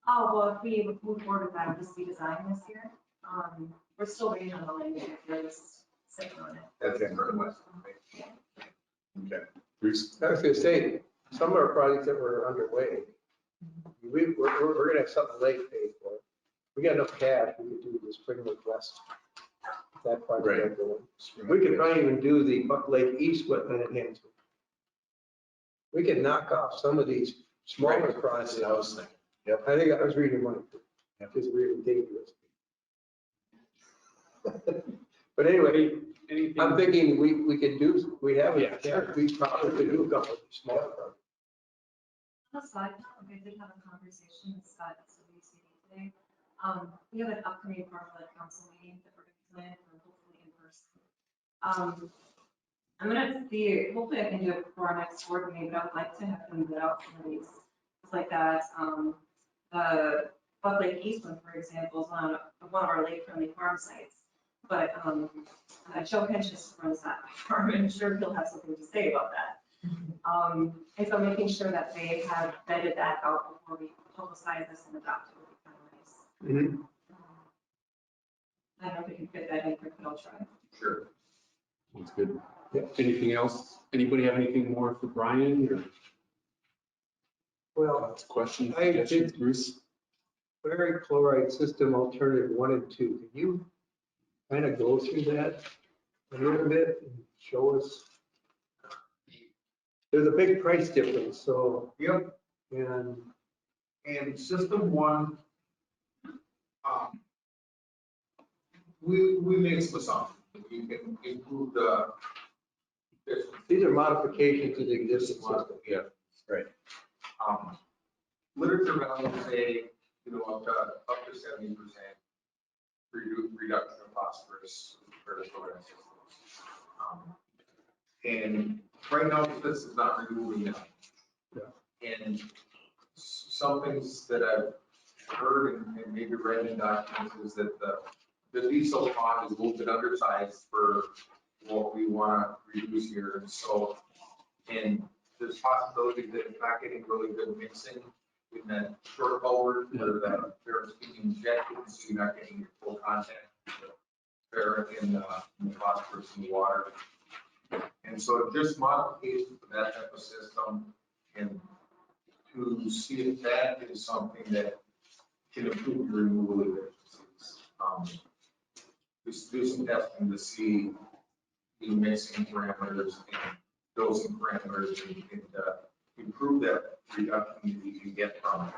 Oh, well, if we move forward with that, just be design this year. We're still waiting on the language, we're just sitting on it. That's in front of us. Okay. Bruce? I was gonna say, some of our projects that were underway, we're gonna have something late paid for. We got enough cash, we could do the Spring Lake West. That project. We could probably even do the Buck Lake East wetland enhancement. We could knock off some of these smaller Right. That's projects. what I was thinking. Yep. I think I was reading one, it's really dangerous. But anyway, Anything? I'm thinking we could do, we have, Yeah, sure. we probably could do a couple of these smaller projects. On a side note, I did have a conversation with Scott at WCD today. We have an upcoming Farmland Council meeting that we're going to plan for hopefully in person. I'm gonna see, hopefully I can do it before our next board meeting, but I'd like to have them bid out some of these. It's like that, the Buck Lake East one, for example, is on one of our lake-friendly farm sites. But Joe Henches runs that farm, and I'm sure he'll have something to say about that. And so making sure that they have vetted that out before we publicize this and adopt it would be kind of nice. I don't know if we can fit that in, but I'll try. Sure. That's good. Anything else? Anybody have anything more for Brian or Well, questions, I suggestions, did- Bruce? barium chloride system alternative 1 and 2, can you kind of go through that a little bit and show us? There's a big price difference, so, Yep, and and system 1, we made some assumptions. We can improve the efficiency. these are modifications to the existing system. Yeah. Right. Literature values say, up to 70% reduction of phosphorus for the program systems. And right now, this is not removing that. And some things that I've heard and maybe read in documents is that the diesel pond is a little bit undersized for what we want to reduce here. And so, and there's possibility that it's not getting really good mixing in that short culvert where the ferrous being injected, so you're not getting your full contact with the ferric and the phosphorus in the water. And so just modifications to that type of system and to see if that is something that can improve your removal efficiencies. Just do some testing to see the mixing parameters and dosing parameters and improve that reduction that you can get from it.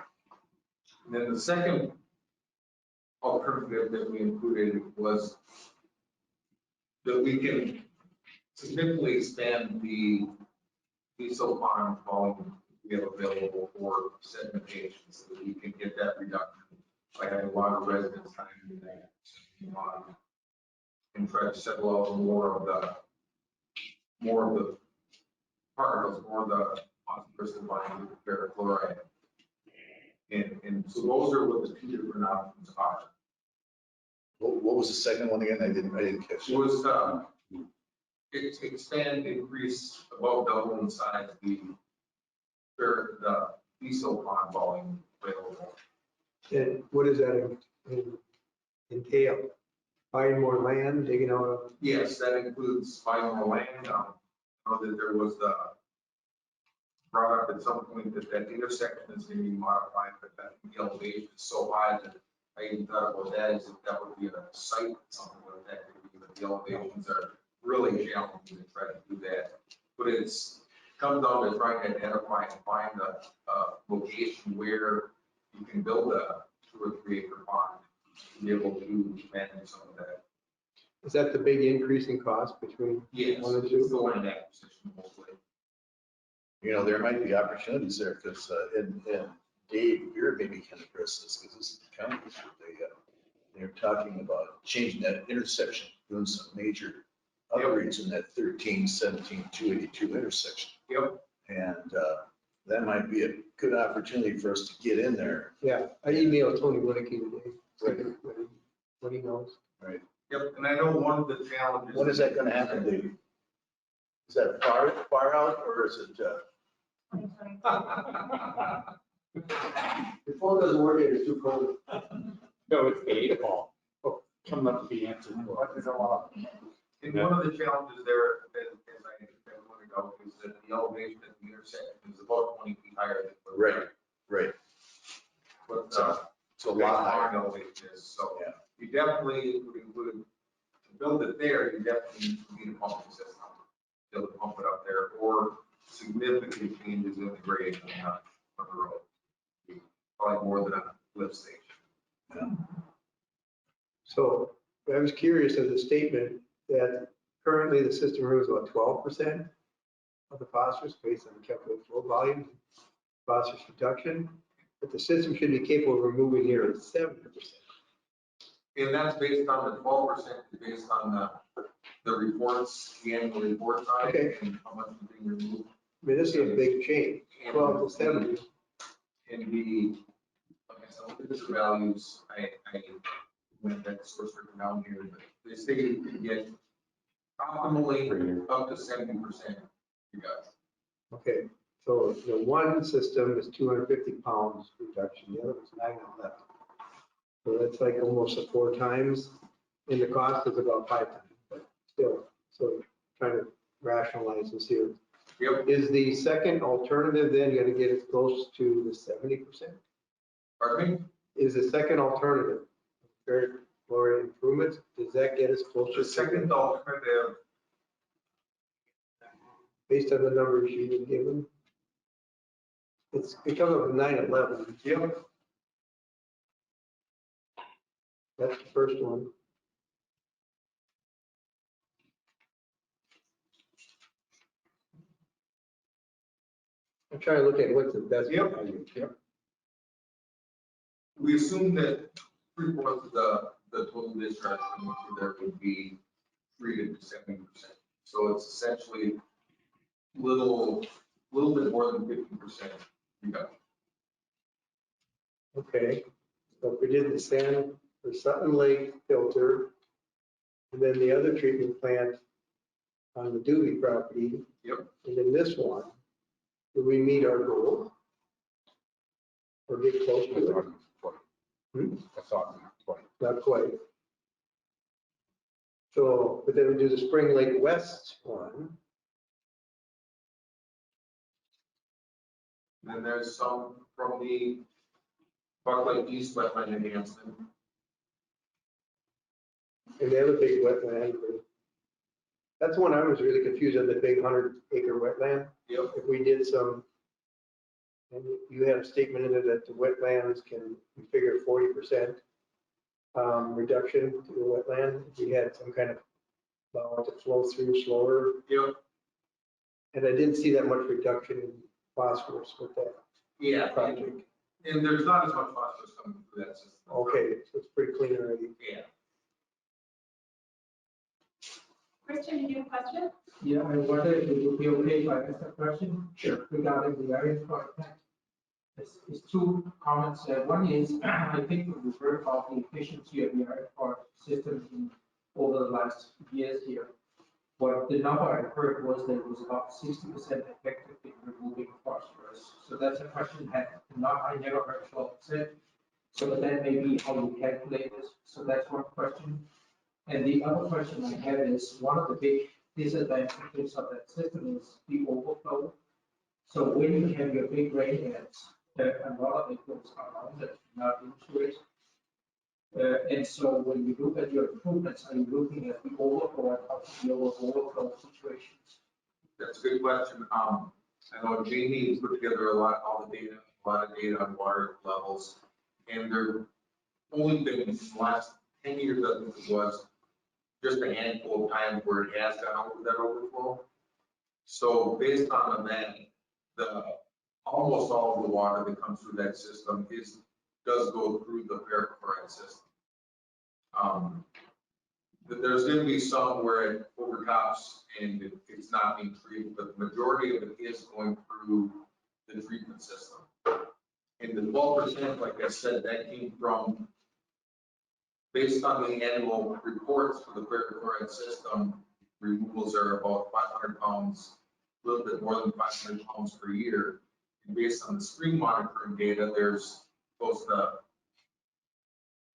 And then the second alternative that we included was that we can significantly expand the diesel pond volume we have available for sedimentation, so that we can get that reduction by having a lot of residents time in that pond. And try to settle out more of the particles, more of the phosphorus combined with ferrochloride. And so those are what the two different options are. What was the second one again? I didn't catch It it. was, expand, increase, about double in size, the diesel pond volume available. And what does that entail? Buying more land, digging out of, Yes, that includes buying more land. I know that there was brought up at some point that that intersection is going to be modified, but that the elevation is so high that I even thought about that, is if that would be a site, something like that, but the elevations are really challenging to try to do that. But it's comes down to trying to identify and find a location where you can build a 2 or 3 acre pond to be able to manage some of that. is that the big increase in cost between Yes, one and it's two? the land acquisition mostly. You know, there might be opportunities there because, and Dave, you're maybe kind of address this because this is the county issue. They're talking about changing that intersection, doing some major upgrades in that 13, 17, 282 intersection. Yep. And that might be a good opportunity for us to get in there. Yeah, I emailed Tony Winnicky today. Right. What he knows. Yep, and I know one of the challenges. When is that going to happen, Dave? Is that far out or is it? The phone doesn't work, it's too cold. No, it's the 8 ball. Oh, coming up to be answered. And one of the challenges there, as I want to go, is that the elevation at the intersection is about 20 feet higher than. what- Right. What, It's a lot higher. elevation is, so. Yeah. You definitely would include, to build it there, you definitely need a pumping system. Be able to pump it up there, or significant changes in the grade on the road. Probably more than a lift station. So I was curious of the statement that currently the system removes about 12% of the phosphorus based on the calculated flow volume, phosphorus reduction, but the system should be capable of removing nearly 70%. And that's based on the 12%, based on the reports, the annual report side, Okay. and how much is being removed. I mean, this is a big change, 12 to 70. And the, like I said, look at the values, I went that source written down here, but they say you can get optimally up to 70% reduction. Okay, so the one system is 250 pounds reduction, the other is 911. So that's like almost 4 times, and the cost is about 5 times, but still, so trying to rationalize this here. Yep, Is the second alternative then going to get us close to the 70%? pardon me? Is the second alternative, ferric chloride improvements, does that get us closer? The second alternative, Based on the numbers you were given? It comes up with 911. yep, That's the first one. I'm trying to look at what's the best. Yep. value. we assume that 3/4 of the total discharge coming through there would be treated to 70%. So it's essentially little bit more than 50% reduction. Okay, so if we did the Sand or Sutton Lake filter, and then the other treatment plant on the Doobie property. Yep. And then this one, do we meet our goal? Or get close to it? That's awesome. 20. Not quite. So, but then we do the Spring Lake West one. And then there's some from the Buck Lake East wetland enhancement. And the other big wetland, that's the one I was really confused on, the big 100-acre wetland. Yep. If we did some, and you had a statement in it that the wetlands can configure 40% reduction to the wetland. If we had some kind of allow it to flow through slower. Yep. And I didn't see that much reduction in phosphorus with that Yeah, project. and there's not as much phosphorus coming through that system. Okay, so it's pretty clean already. Yeah. Christian, did you have a question? Yeah, I wonder if it would be okay if I ask a question? Sure. Regarding the area for that. It's two comments. One is, I think we've heard about the efficiency of the area for system over the last years here. But the number I heard was that it was about 60% effective in removing phosphorus. So that's a question I never heard 12%. So that may be how you calculate this. So that's one question. And the other question I have is, one of the big disadvantages of that system is the overflow. So when you have your big rain events, a lot of it goes around that, not into it. And so when you look at your improvements, are you looking at the overflow and how to deal with overflow situations? That's a good question. I know Jamie put together all the data, a lot of data on water levels. And there only been in the last 10 years, I think it was, just a handful of times where it has gone over that overflow. So based on that, almost all of the water that comes through that system does go through the ferric chloride system. There's going to be some where it overtops and it's not being treated, but the majority of it is going through the treatment system. And the 12%, like I said, that came from, based on the annual reports for the ferric chloride system, removals are about 500 pounds, a little bit more than 500 pounds per year. And based on the stream monitoring data, there's close to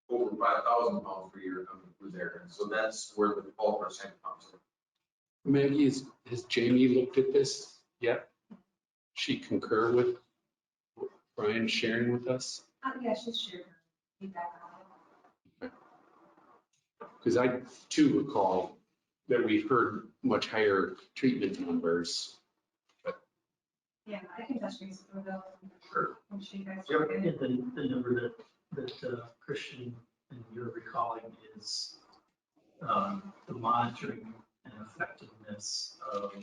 over 5,000 pounds per year coming through there. And so that's where the 12% comes in. Maggie, has Jamie looked at this yet? She concur with what Brian sharing with us? Yeah, she's shared her feedback on it. Because I too recall that we've heard much higher treatment numbers. Yeah, I can touch base with her though. Sure. I'm sure you guys. Yep. Yeah, the number that Christian and you're recalling is the monitoring and effectiveness of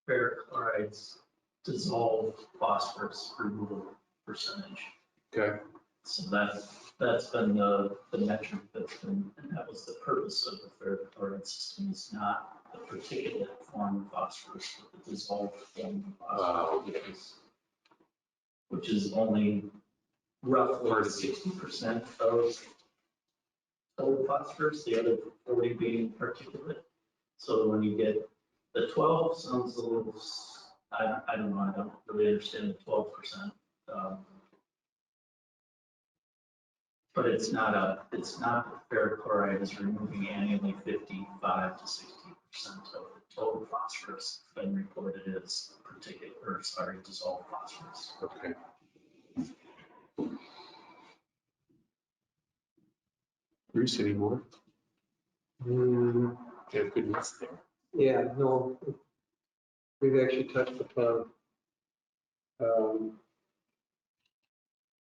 ferric chloride's dissolved phosphorus removal percentage. Okay. So that's been the metric that's been, and that was the purpose of the ferric chloride system, is not the particulate form of phosphorus, but the dissolved form of phosphorus, which is only roughly 60% of total phosphorus, the other 40 being particulate. So when you get the 12, sounds a little, I don't know, I don't really understand the 12%. But it's not the ferric chloride is removing annually 55 to 60% of the total phosphorus been reported as dissolved phosphorus. Okay. Bruce, any more? Yeah, good list there. Yeah, no, we've actually touched upon,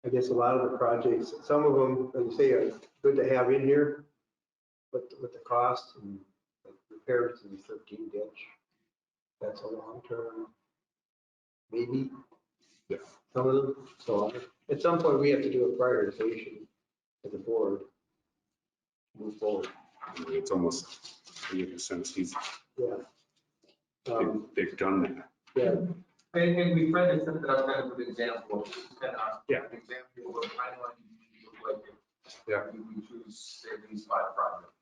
I guess a lot of the projects, some of them, as you say, are good to have in here, but with the cost and repairs to the 13 ditch, that's a long-term, maybe. Yeah. Some of them, so at some point, we have to do a prioritization as a board. Move forward. It's almost, in a sense, Yeah. they've done that. Yeah, And we tried to set that up kind of an example, kind of Yeah. an example of what a timeline would look like. Yeah. We choose, say, these 5 projects.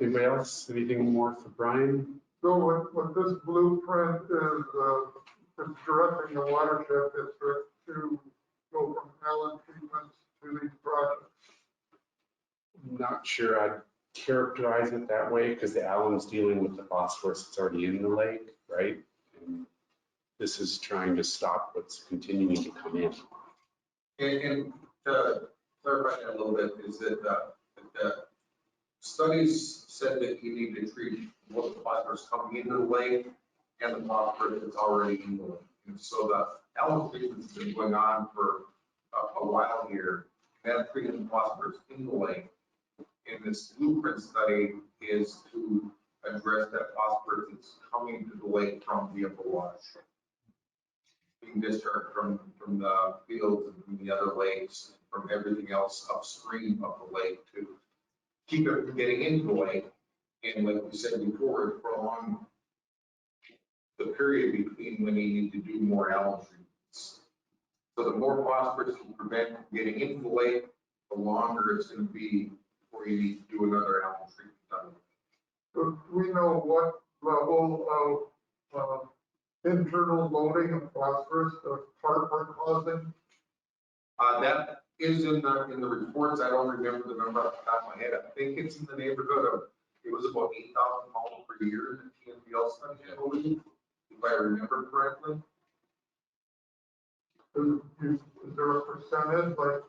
Anybody else? Anything more for Brian? So what this blueprint is, it's directing the watershed district to go from Allen treatments to these projects. Not sure I'd characterize it that way because the alum's dealing with the phosphorus that's already in the lake, right? And this is trying to stop what's continuing to come in. And to clarify that a little bit, is that the studies said that you need to treat what the phosphorus coming into the lake and the phosphorus that's already in the lake. And so the alum treatment's been going on for a while here. that treating phosphorus in the lake. And this blueprint study is to address that phosphorus that's coming to the lake from the upper watershed, being discharged from the fields and from the other lakes, from everything else upstream of the lake to keep it from getting into the lake. And like we said before, prolong the period between when you need to do more alum treatments. So the more phosphorus you prevent from getting into the lake, the longer it's going to be before you need to do another alum treatment done. So do we know what level of internal loading of phosphorus the carp are causing? That is in the reports. I don't remember the number off the top of my head. I think it's in the neighborhood of, it was about 8,000 pounds per year in the TMPL study, I believe, if I remember correctly. Is there a percentage, like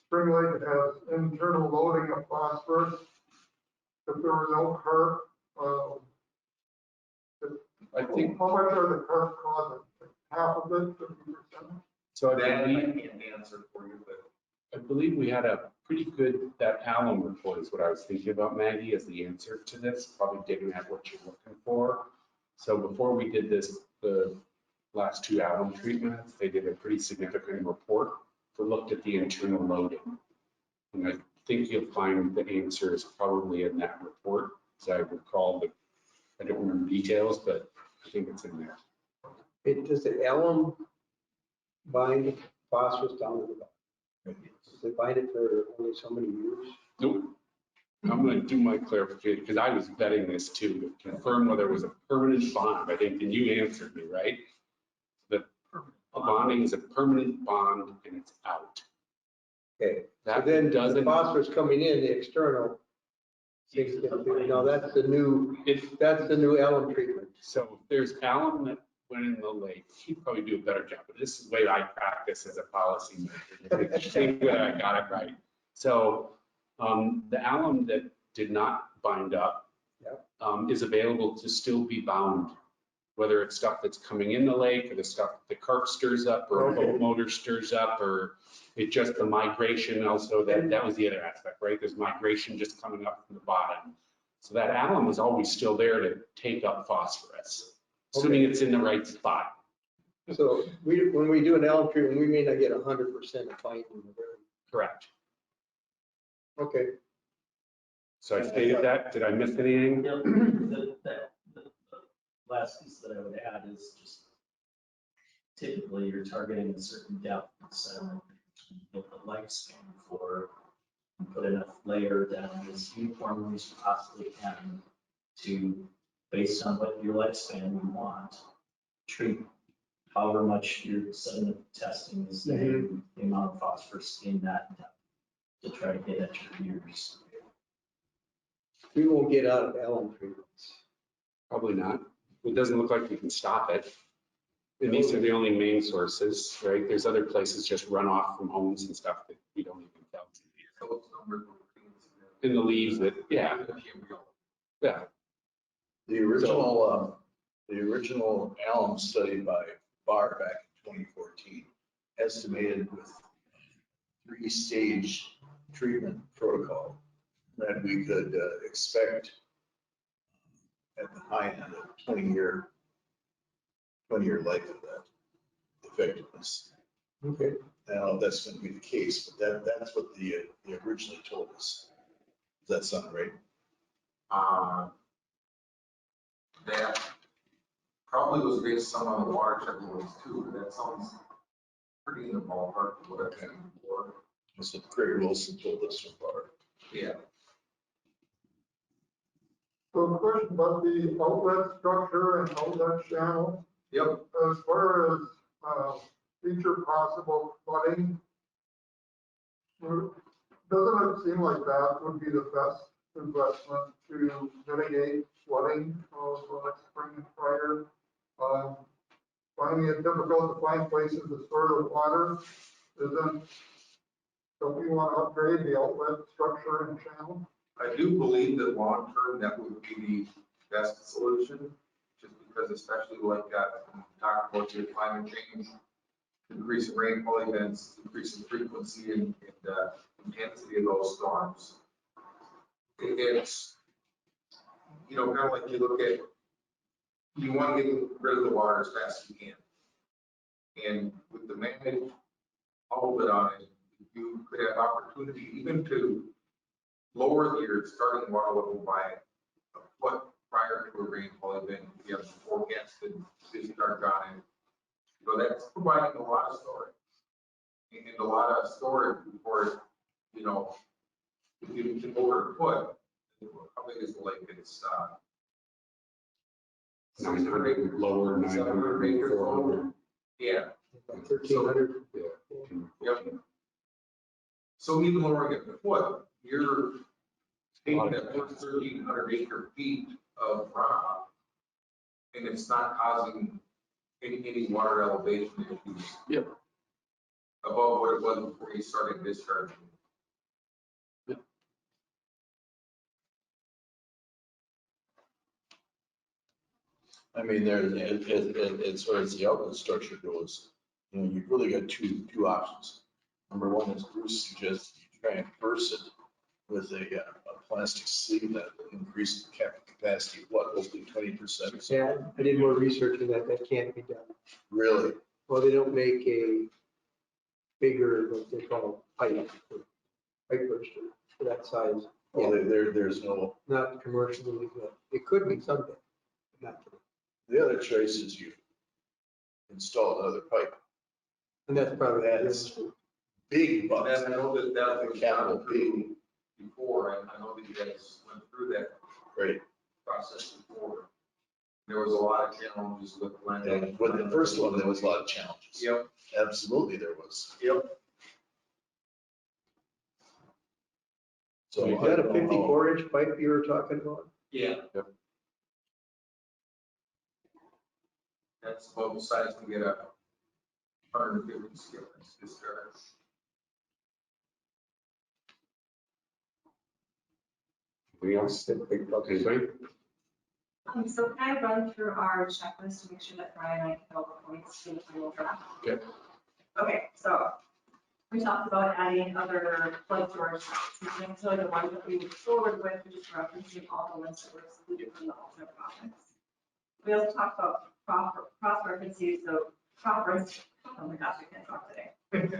Spring Lake has internal loading of phosphorus? If there were no carp, I think, how much are the carp causing? Half of it, 50%? so That I believe, can't answer for you, but I believe we had a pretty good, that alum report is what I was thinking about, Maggie, as the answer to this, probably getting at what you're looking for. So before we did this, the last two alum treatments, they did a pretty significant report for looked at the internal loading. And I think you'll find the answer is probably in that report, as I recall, I don't remember details, but I think it's in there. Does the alum bind phosphorus down to the bottom? Does it bind it for only so many years? Nope. I'm going to do my clarification because I was vetting this too to confirm whether it was a permanent bond. I think, and you answered me, right? The bonding is a permanent bond and it's out. Okay, so That then the doesn't, phosphorus coming in, the external, no, that's the new alum treatment. so if there's alum that went in the lake, he'd probably do a better job. But this is the way I practice as a policy maker. I think that I got it right. So the alum that did not bind up is available to still be bound, whether it's stuff that's coming in the lake or the stuff the carp stirs up or a boat motor stirs up, or it just the migration also, that was the other aspect, right? There's migration just coming up from the bottom. So that alum is always still there to take up phosphorus, assuming it's in the right spot. So when we do an alum treatment, we may not get 100% of binding. Correct. Okay. So I stated that, did I miss anything? Yeah, the last piece that I would add is just typically you're targeting a certain depth of sediment, get the lifespan for, and put enough layer down as uniformly as you possibly can to, based on what your lifespan you want, treat however much your sediment testing is saying, the amount of phosphorus in that depth to try to get at your years. We won't get out of alum treatments. Probably not. It doesn't look like we can stop it. And these are the only main sources, right? There's other places just run off from homes and stuff that we don't even tell. those numbers were In the leaves that, yeah, yeah. The original alum study by Barr back in 2014 estimated with 3-stage treatment protocol that we could expect at the high end of 20-year life of that effectiveness. Okay. I don't know if that's going to be the case, but that's what they originally told us. Does that sound right? that probably was based some on the watershed rules too, but that sounds pretty in the ballpark of what I've seen before. That's what Craig Wilson told us so far. Yeah. So a question about the outlet structure and outlet channel. Yep. As far as future possible flooding, doesn't it seem like that would be the best investment to mitigate flooding of spring and fire? Finding it difficult to find places to store the water, don't we want to upgrade the outlet structure and channel? I do believe that long term, that would be the best solution, just because especially like that, when we talk about the climate change, increase in rainfall events, increase in frequency and intensity of those storms. It's, you know, kind of like you look at, you want to get rid of the water as fast as you can. And with the managed all of it on it, you could have opportunity even to lower your starting water level by a foot prior to a rainfall event. You have forecasted discharge on it. So that's providing a lot of storage. And a lot of storage before, you know, if you can lower a foot, how big is the lake? It's 900 lower, 900, acres 400. lower. Yeah. 1,300. Yep. So even lowering it a foot, you're taking that 1,300 acre feet of runoff, and it's not causing any water elevation issues. Yep. Above what it was before you started discharging. I mean, there, as far as the outlet structure goes, you know, you've really got two options. Number one, as Bruce suggests, you try and burst it with a plastic sleeve that increases capacity, what, hopefully 20%? Yeah, I did more research on that. That can't be done. Really? Well, they don't make a bigger, what they call pipe burster for that size. Well, there's no, Not commercially, but it could be someday. Not today. the other choice is you install another pipe. And that's probably. That's big bucks. And I know that was Capital gone through before, and I know that you guys went through that Right. process before. There was a lot of challenges with land. And with the first one, there was a lot of challenges. Yep, Absolutely, there was. yep. So Is that a 54-inch pipe you were talking about? Yeah. Yep. That's about the size to get a 150 scale discharge. Anything else? Anybody? So can I run through our checklist to make sure that Brian and I can all the points in the final draft? Okay. Okay, so we talked about adding other flood storage systems, so the ones that we moved forward with, we're just referencing all the ones that were excluded from the alternate projects. We also talked about cross-referencing, so oh my gosh, I can't talk today.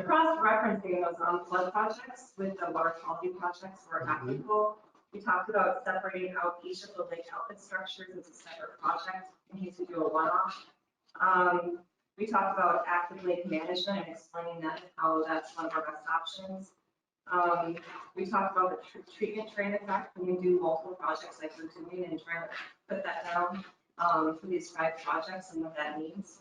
Cross-referencing those flood projects with the water quality projects where applicable. We talked about separating out each of the lake outlet structures as a separate project in case we do a one-off. We talked about active lake management and explaining that, how that's one of our best options. We talked about the treatment train effect when we do multiple projects like we're doing and trying to put that down for these 5 projects and what that means.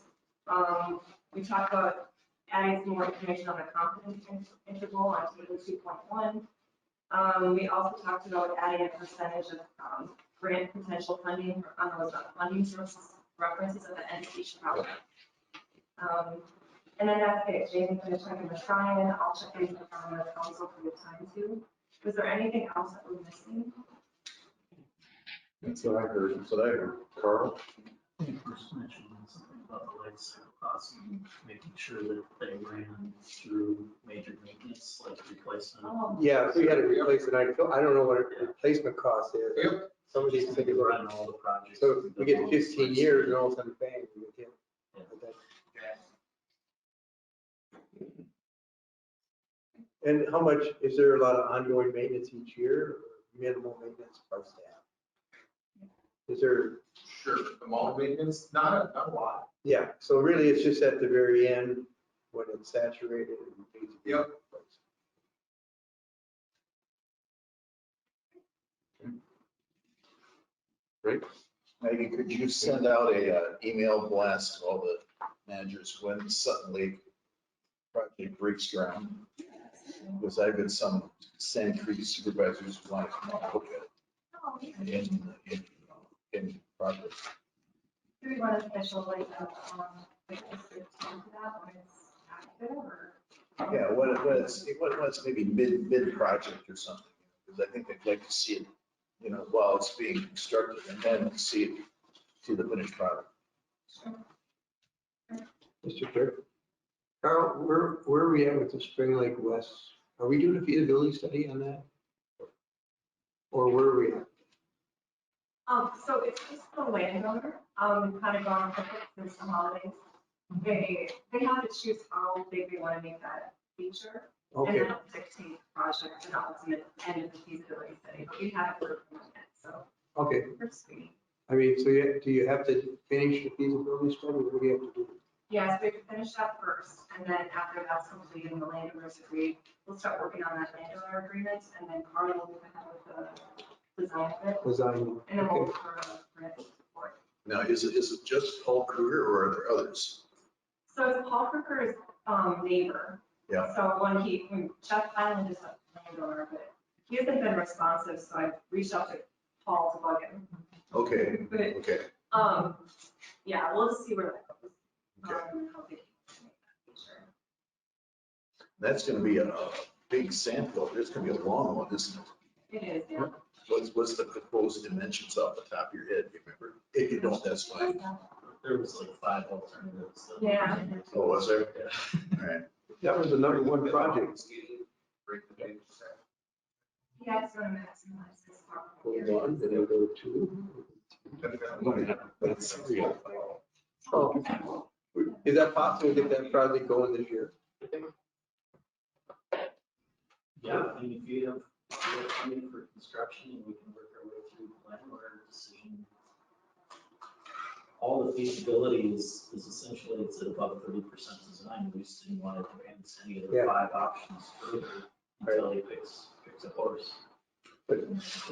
We talked about adding some more information on the confidence interval on table 2.1. We also talked about adding a percentage of grant potential funding on those funding sources references at the end of each project. And then that's it. Jamie's going to check in with Brian. I'll check in with the council for the time too. Was there anything else that we're missing? That's what I heard. That's what I heard. Carl? Just mentioned something about the life cycle costs and making sure that they ran through major maintenance, like replacement. Oh, Yeah, if we had to replace it, I don't know what a replacement cost is. Yep. Some of these things are, Run all the projects. so we get 15 years and all of a sudden bang, we get hit. But that- And how much, is there a lot of ongoing maintenance each year or minimal maintenance by staff? Is there, Sure, the mall maintenance, not a lot. yeah, so really it's just at the very end when it's saturated and needs to be Yep. replaced. Great. Maggie, could you send out a email blast to all the managers when Sutton Lake project breaks ground? Because I've got some Sand Creek supervisors who want to come out and look at it in progress. Do we want a special like to that when it's active or? Yeah, when it's maybe mid-project or something, because I think they'd like to see it, you know, while it's being constructed and then see the finished product. Mr. Chair, Carl, where are we at with the Spring Lake West? Are we doing a feasibility study on that? Or where are we at? So it's just the landowner, kind of gone for since the holidays. They have to choose how big they want to make that feature. And Okay, that'll dictate the project and ultimate end of the feasibility study, but we haven't heard from them yet, so okay. we're just waiting. I mean, so do you have to finish the feasibility study? What do you have to do? Yes, we have to finish that first, and then after that's completed and the landowners agree, we'll start working on that landowner agreement, and then Carly will move ahead with the design of it, Design, and then we'll okay. look for a grant support. Now, is it just Paul Kruger or are there others? So it's Paul Crooker's neighbor. Yeah. So when Jeff Highland is a landowner, but he hasn't been responsive, so I reached out to Paul to bug him. Okay, But, okay. yeah, we'll just see where that goes. Okay. How big he wants to make that feature. That's gonna be a big sample. It's gonna be a long one, isn't it? It is, yeah. What's the proposed dimensions off the top of your head, you remember? If you don't, that's fine. There was like 5 alternatives. Yeah. Oh, was there? Yeah. All right. That was the number one project. Break the date. Yeah, it's going to maximize this part. Go one, then we go two. That's real. Oh, is that possible to get that project going this year? Yeah, I mean, if you have funding for construction, we can work our way through the landowner decision. All the feasibility is essentially, it's at about 30% design. We just didn't want to advance any of the Yeah. 5 options further until he picks a horse. But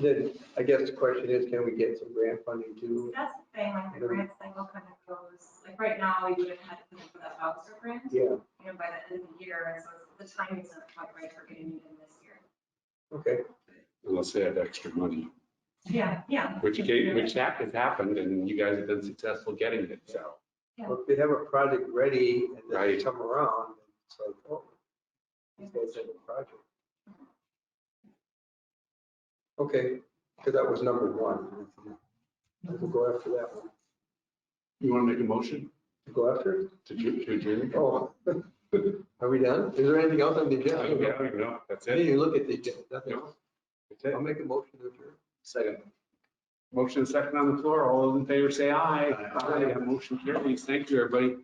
then I guess the question is, can we get some grant funding too? That's the thing, like the grant cycle kind of goes, like right now, we would have had to put in for that voucher grant, Yeah, by the end of the year, and so the timing's not quite right for getting it in this year. okay. Unless they have extra money, Yeah, yeah. which has happened and you guys have been successful getting it, so. Well, if they have a project ready and then they Right. come around, it's like, oh, these guys have a project. Okay, because that was number one. We'll go after that one. You want to make a motion Go after it? to adjourn? Oh, are we done? Is there anything else on the agenda? I don't know. No, that's I didn't it. even look at the agenda. Nothing No. else. That's it. I'll make a motion to adjourn. Second. Motion second on the floor. All those in favor say aye. Aye. That motion carries. Thank you, everybody.